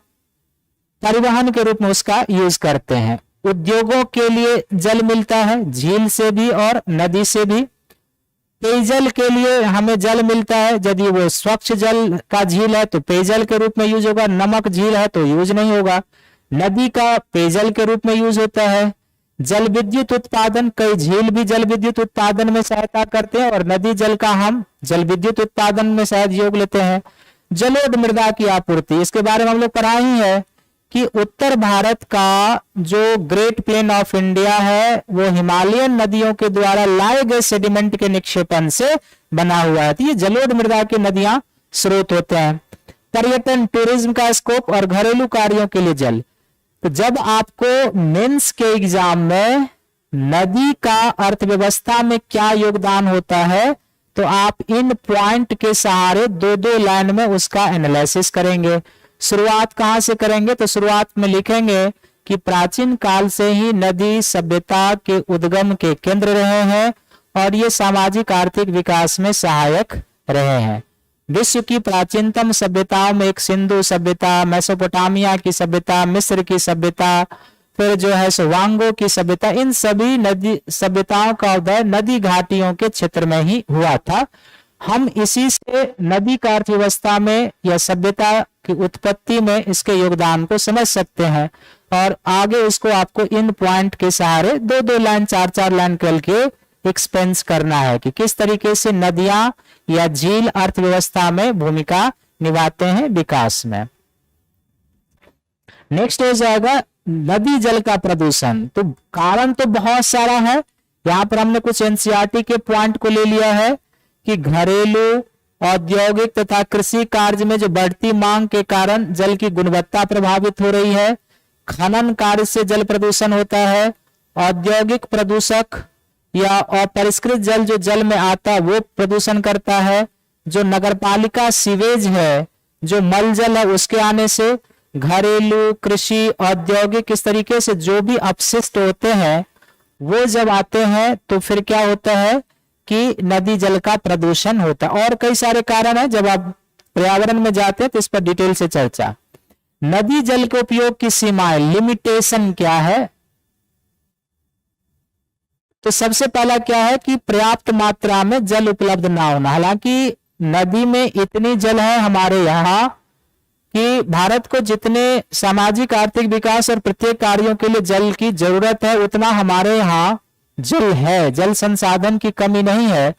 परिवहन के रूप में उसका यूज करते हैं। उद्योगों के लिए जल मिलता है झील से भी और नदी से भी। पेयजल के लिए हमें जल मिलता है, यदि वो स्वच्छ जल का झील है तो पेयजल के रूप में यूज होगा, नमक झील है तो यूज नहीं होगा। नदी का पेयजल के रूप में यूज होता है। जल विद्युत उत्पादन, कई झील भी जल विद्युत उत्पादन में सहायता करते हैं और नदी जल का हम जल विद्युत उत्पादन में सहयोग लेते हैं। जलोढ़ मृदा की आपूर्ति, इसके बारे में हम लोग पढ़ा ही है कि उत्तर भारत का जो ग्रेट प्लेन ऑफ इंडिया है वो हिमालयन नदियों के द्वारा लाए गए सेडिमेंट के निक्षेपण से बना हुआ है। तो ये जलोढ़ मृदा की नदियां स्रोत होते हैं। पर्यटन टूरिज्म का स्कोप और घरेलू कार्यों के लिए जल। तो जब आपको मेंस के एग्जाम में नदी का अर्थव्यवस्था में क्या योगदान होता है, तो आप इन पॉइंट के सहारे दो दो लाइन में उसका एनालिसिस करेंगे। शुरुआत कहां से करेंगे, तो शुरुआत में लिखेंगे कि प्राचीन काल से ही नदी सभ्यता के उद्गम के केंद्र रहे हैं और ये सामाजिक आर्थिक विकास में सहायक रहे हैं। विश्व की प्राचीनतम सभ्यताओं में एक सिंधु सभ्यता, मेसोपोटामिया की सभ्यता, मिस्र की सभ्यता, फिर जो है वांगो की सभ्यता, इन सभी नदी सभ्यताओं का उदय नदी घाटियों के क्षेत्र में ही हुआ था। हम इसी से नदी का अर्थव्यवस्था में या सभ्यता की उत्पत्ति में इसके योगदान को समझ सकते हैं और आगे इसको आपको इन पॉइंट के सहारे दो दो लाइन चार चार लाइन करके एक्सपेंस करना है कि किस तरीके से नदियां या झील अर्थव्यवस्था में भूमिका निभाते हैं विकास में। नेक्स्ट हो जाएगा नदी जल का प्रदूषण। तो कारण तो बहुत सारा है, यहां पर हमने कुछ एनसीईआरटी के पॉइंट को ले लिया है कि घरेलू, औद्योगिक तथा कृषि कार्य में जो बढ़ती मांग के कारण जल की गुणवत्ता प्रभावित हो रही है, खनन कार्य से जल प्रदूषण होता है, औद्योगिक प्रदूषक या अपरिष्कृत जल जो जल में आता है वो प्रदूषण करता है, जो नगरपालिका सीवेज है, जो मल जल है उसके आने से, घरेलू, कृषि, औद्योगिक इस तरीके से जो भी अपशिष्ट होते हैं वो जब आते हैं तो फिर क्या होता है कि नदी जल का प्रदूषण होता है। और कई सारे कारण है, जब आप पर्यावरण में जाते हैं तो इस पर डिटेल से चर्चा। नदी जल के उपयोग की सीमाएं, लिमिटेशन क्या है, तो सबसे पहला क्या है कि पर्याप्त मात्रा में जल उपलब्ध ना होना। हालांकि नदी में इतनी जल है हमारे यहाँ कि भारत को जितने सामाजिक आर्थिक विकास और प्रत्येक कार्यों के लिए जल की जरूरत है उतना हमारे यहाँ जल है, जल संसाधन की कमी नहीं है,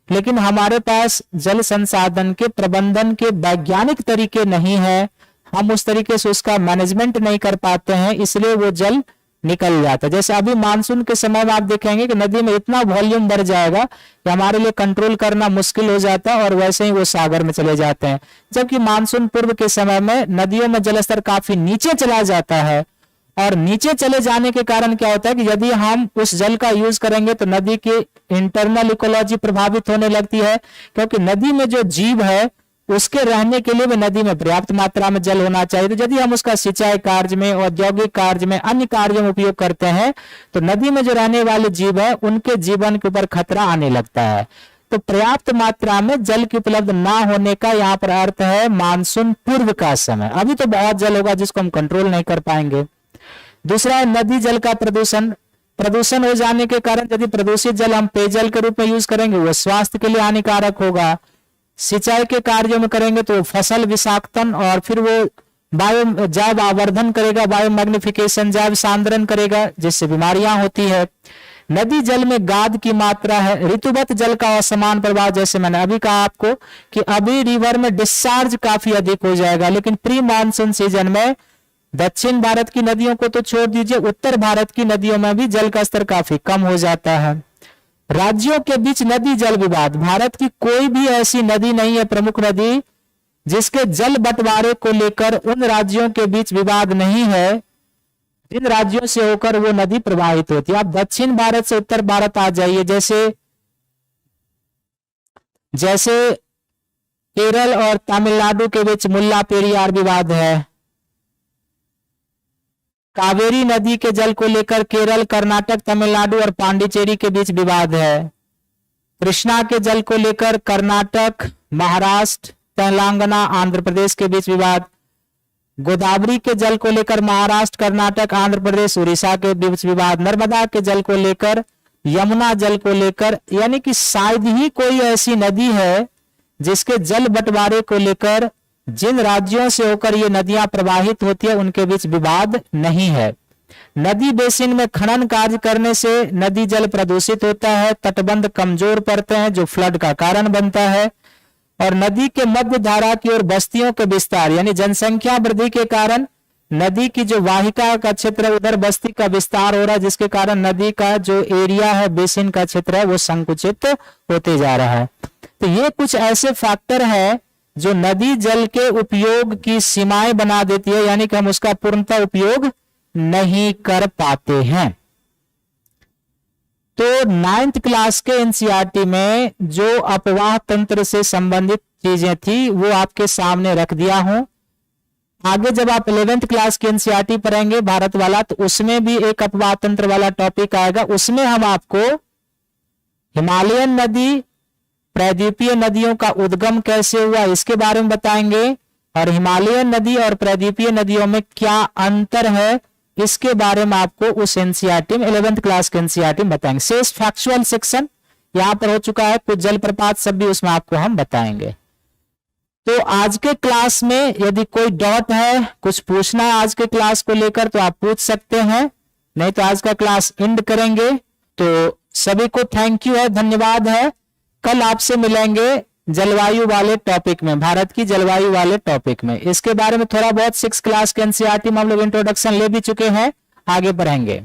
लेकिन हमारे पास जल संसाधन के प्रबंधन के वैज्ञानिक तरीके नहीं है, हम उस तरीके से उसका मैनेजमेंट नहीं कर पाते हैं, इसलिए वो जल निकल जाता है। जैसे अभी मानसून के समय में आप देखेंगे कि नदी में इतना वॉल्यूम बढ़ जाएगा कि हमारे लिए कंट्रोल करना मुश्किल हो जाता है और वैसे ही वो सागर में चले जाते हैं। जबकि मानसून पूर्व के समय में नदियों में जलस्तर काफी नीचे चला जाता है और नीचे चले जाने के कारण क्या होता है कि यदि हम उस जल का यूज करेंगे तो नदी की इंटरनल इकोलॉजी प्रभावित होने लगती है, क्योंकि नदी में जो जीव है उसके रहने के लिए भी नदी में पर्याप्त मात्रा में जल होना चाहिए। तो यदि हम उसका सिंचाई कार्य में, औद्योगिक कार्य में, अन्य कार्यों में उपयोग करते हैं तो नदी में जो रहने वाले जीव है उनके जीवन के ऊपर खतरा आने लगता है। तो पर्याप्त मात्रा में जल की उपलब्ध ना होने का यहाँ पर अर्थ है मानसून पूर्व का समय। अभी तो बहुत जल होगा जिसको हम कंट्रोल नहीं कर पाएंगे। दूसरा है नदी जल का प्रदूषण। प्रदूषण हो जाने के कारण यदि प्रदूषित जल हम पेयजल के रूप में यूज करेंगे वो स्वास्थ्य के लिए हानिकारक होगा। सिंचाई के कार्यों में करेंगे तो फसल विषाक्तन और फिर वो जैव आवर्धन करेगा, बायो मैग्निफिकेशन, जैव सांद्रण करेगा, जिससे बीमारियां होती है। नदी जल में गाद की मात्रा है। ऋतुगत जल का असमान प्रभाव, जैसे मैंने अभी कहा आपको कि अभी रिवर में डिस्चार्ज काफी अधिक हो जाएगा, लेकिन प्री मानसून सीजन में दक्षिण भारत की नदियों को तो छोड़ दीजिए, उत्तर भारत की नदियों में भी जल का स्तर काफी कम हो जाता है। राज्यों के बीच नदी जल विवाद। भारत की कोई भी ऐसी नदी नहीं है, प्रमुख नदी, जिसके जल बंटवारे को लेकर उन राज्यों के बीच विवाद नहीं है जिन राज्यों से होकर वो नदी प्रवाहित होती है। आप दक्षिण भारत से उत्तर भारत आ जाइए, जैसे केरल और तमिलनाडु के बीच मुल्ला पेरियार विवाद है। कावेरी नदी के जल को लेकर केरल, कर्नाटक, तमिलनाडु और पांडिचेरी के बीच विवाद है। कृष्णा के जल को लेकर कर्नाटक, महाराष्ट्र, तेलंगाना, आंध्र प्रदेश के बीच विवाद। गोदावरी के जल को लेकर महाराष्ट्र, कर्नाटक, आंध्र प्रदेश, उड़ीसा के बीच विवाद। नर्मदा के जल को लेकर, यमुना जल को लेकर, यानी कि शायद ही कोई ऐसी नदी है जिसके जल बंटवारे को लेकर जिन राज्यों से होकर ये नदियां प्रवाहित होती है उनके बीच विवाद नहीं है। नदी बेसिन में खनन कार्य करने से नदी जल प्रदूषित होता है, तटबंध कमजोर पड़ते हैं जो फ्लड का कारण बनता है, और नदी के मध्य धारा की ओर बस्तियों के विस्तार यानी जनसंख्या वृद्धि के कारण नदी की जो वाहिका का क्षेत्र है उधर बस्ती का विस्तार हो रहा है, जिसके कारण नदी का जो एरिया है, बेसिन का क्षेत्र है, वो संकुचित होते जा रहा है। तो ये कुछ ऐसे फैक्टर है जो नदी जल के उपयोग की सीमाएं बना देती है, यानी कि हम उसका पूर्णतः उपयोग नहीं कर पाते हैं। तो 9th क्लास के एनसीईआरटी में जो अपवाह तंत्र से संबंधित चीजें थी वो आपके सामने रख दिया हूं। आगे जब आप 11th क्लास की एनसीईआरटी पढ़ेंगे भारत वाला, तो उसमें भी एक अपवाह तंत्र वाला टॉपिक आएगा। उसमें हम आपको हिमालयन नदी, प्रायद्वीपीय नदियों का उद्गम कैसे हुआ इसके बारे में बताएंगे, और हिमालयन नदी और प्रायद्वीपीय नदियों में क्या अंतर है इसके बारे में आपको उस एनसीईआरटी में 11th क्लास के एनसीईआरटी में बताएंगे। शेष फैक्चुअल सेक्शन यहां पर हो चुका है, कुछ जलप्रपात सब भी उसमें आपको हम बताएंगे। तो आज के क्लास में यदि कोई डाउट है, कुछ पूछना है आज के क्लास को लेकर, तो आप पूछ सकते हैं, नहीं तो आज का क्लास एंड करेंगे। तो सभी को थैंक यू है, धन्यवाद है। कल आपसे मिलेंगे जलवायु वाले टॉपिक में, भारत की जलवायु वाले टॉपिक में। इसके बारे में थोड़ा बहुत 6th क्लास के एनसीईआरटी में हम लोग इंट्रोडक्शन ले भी चुके हैं, आगे बढ़ेंगे।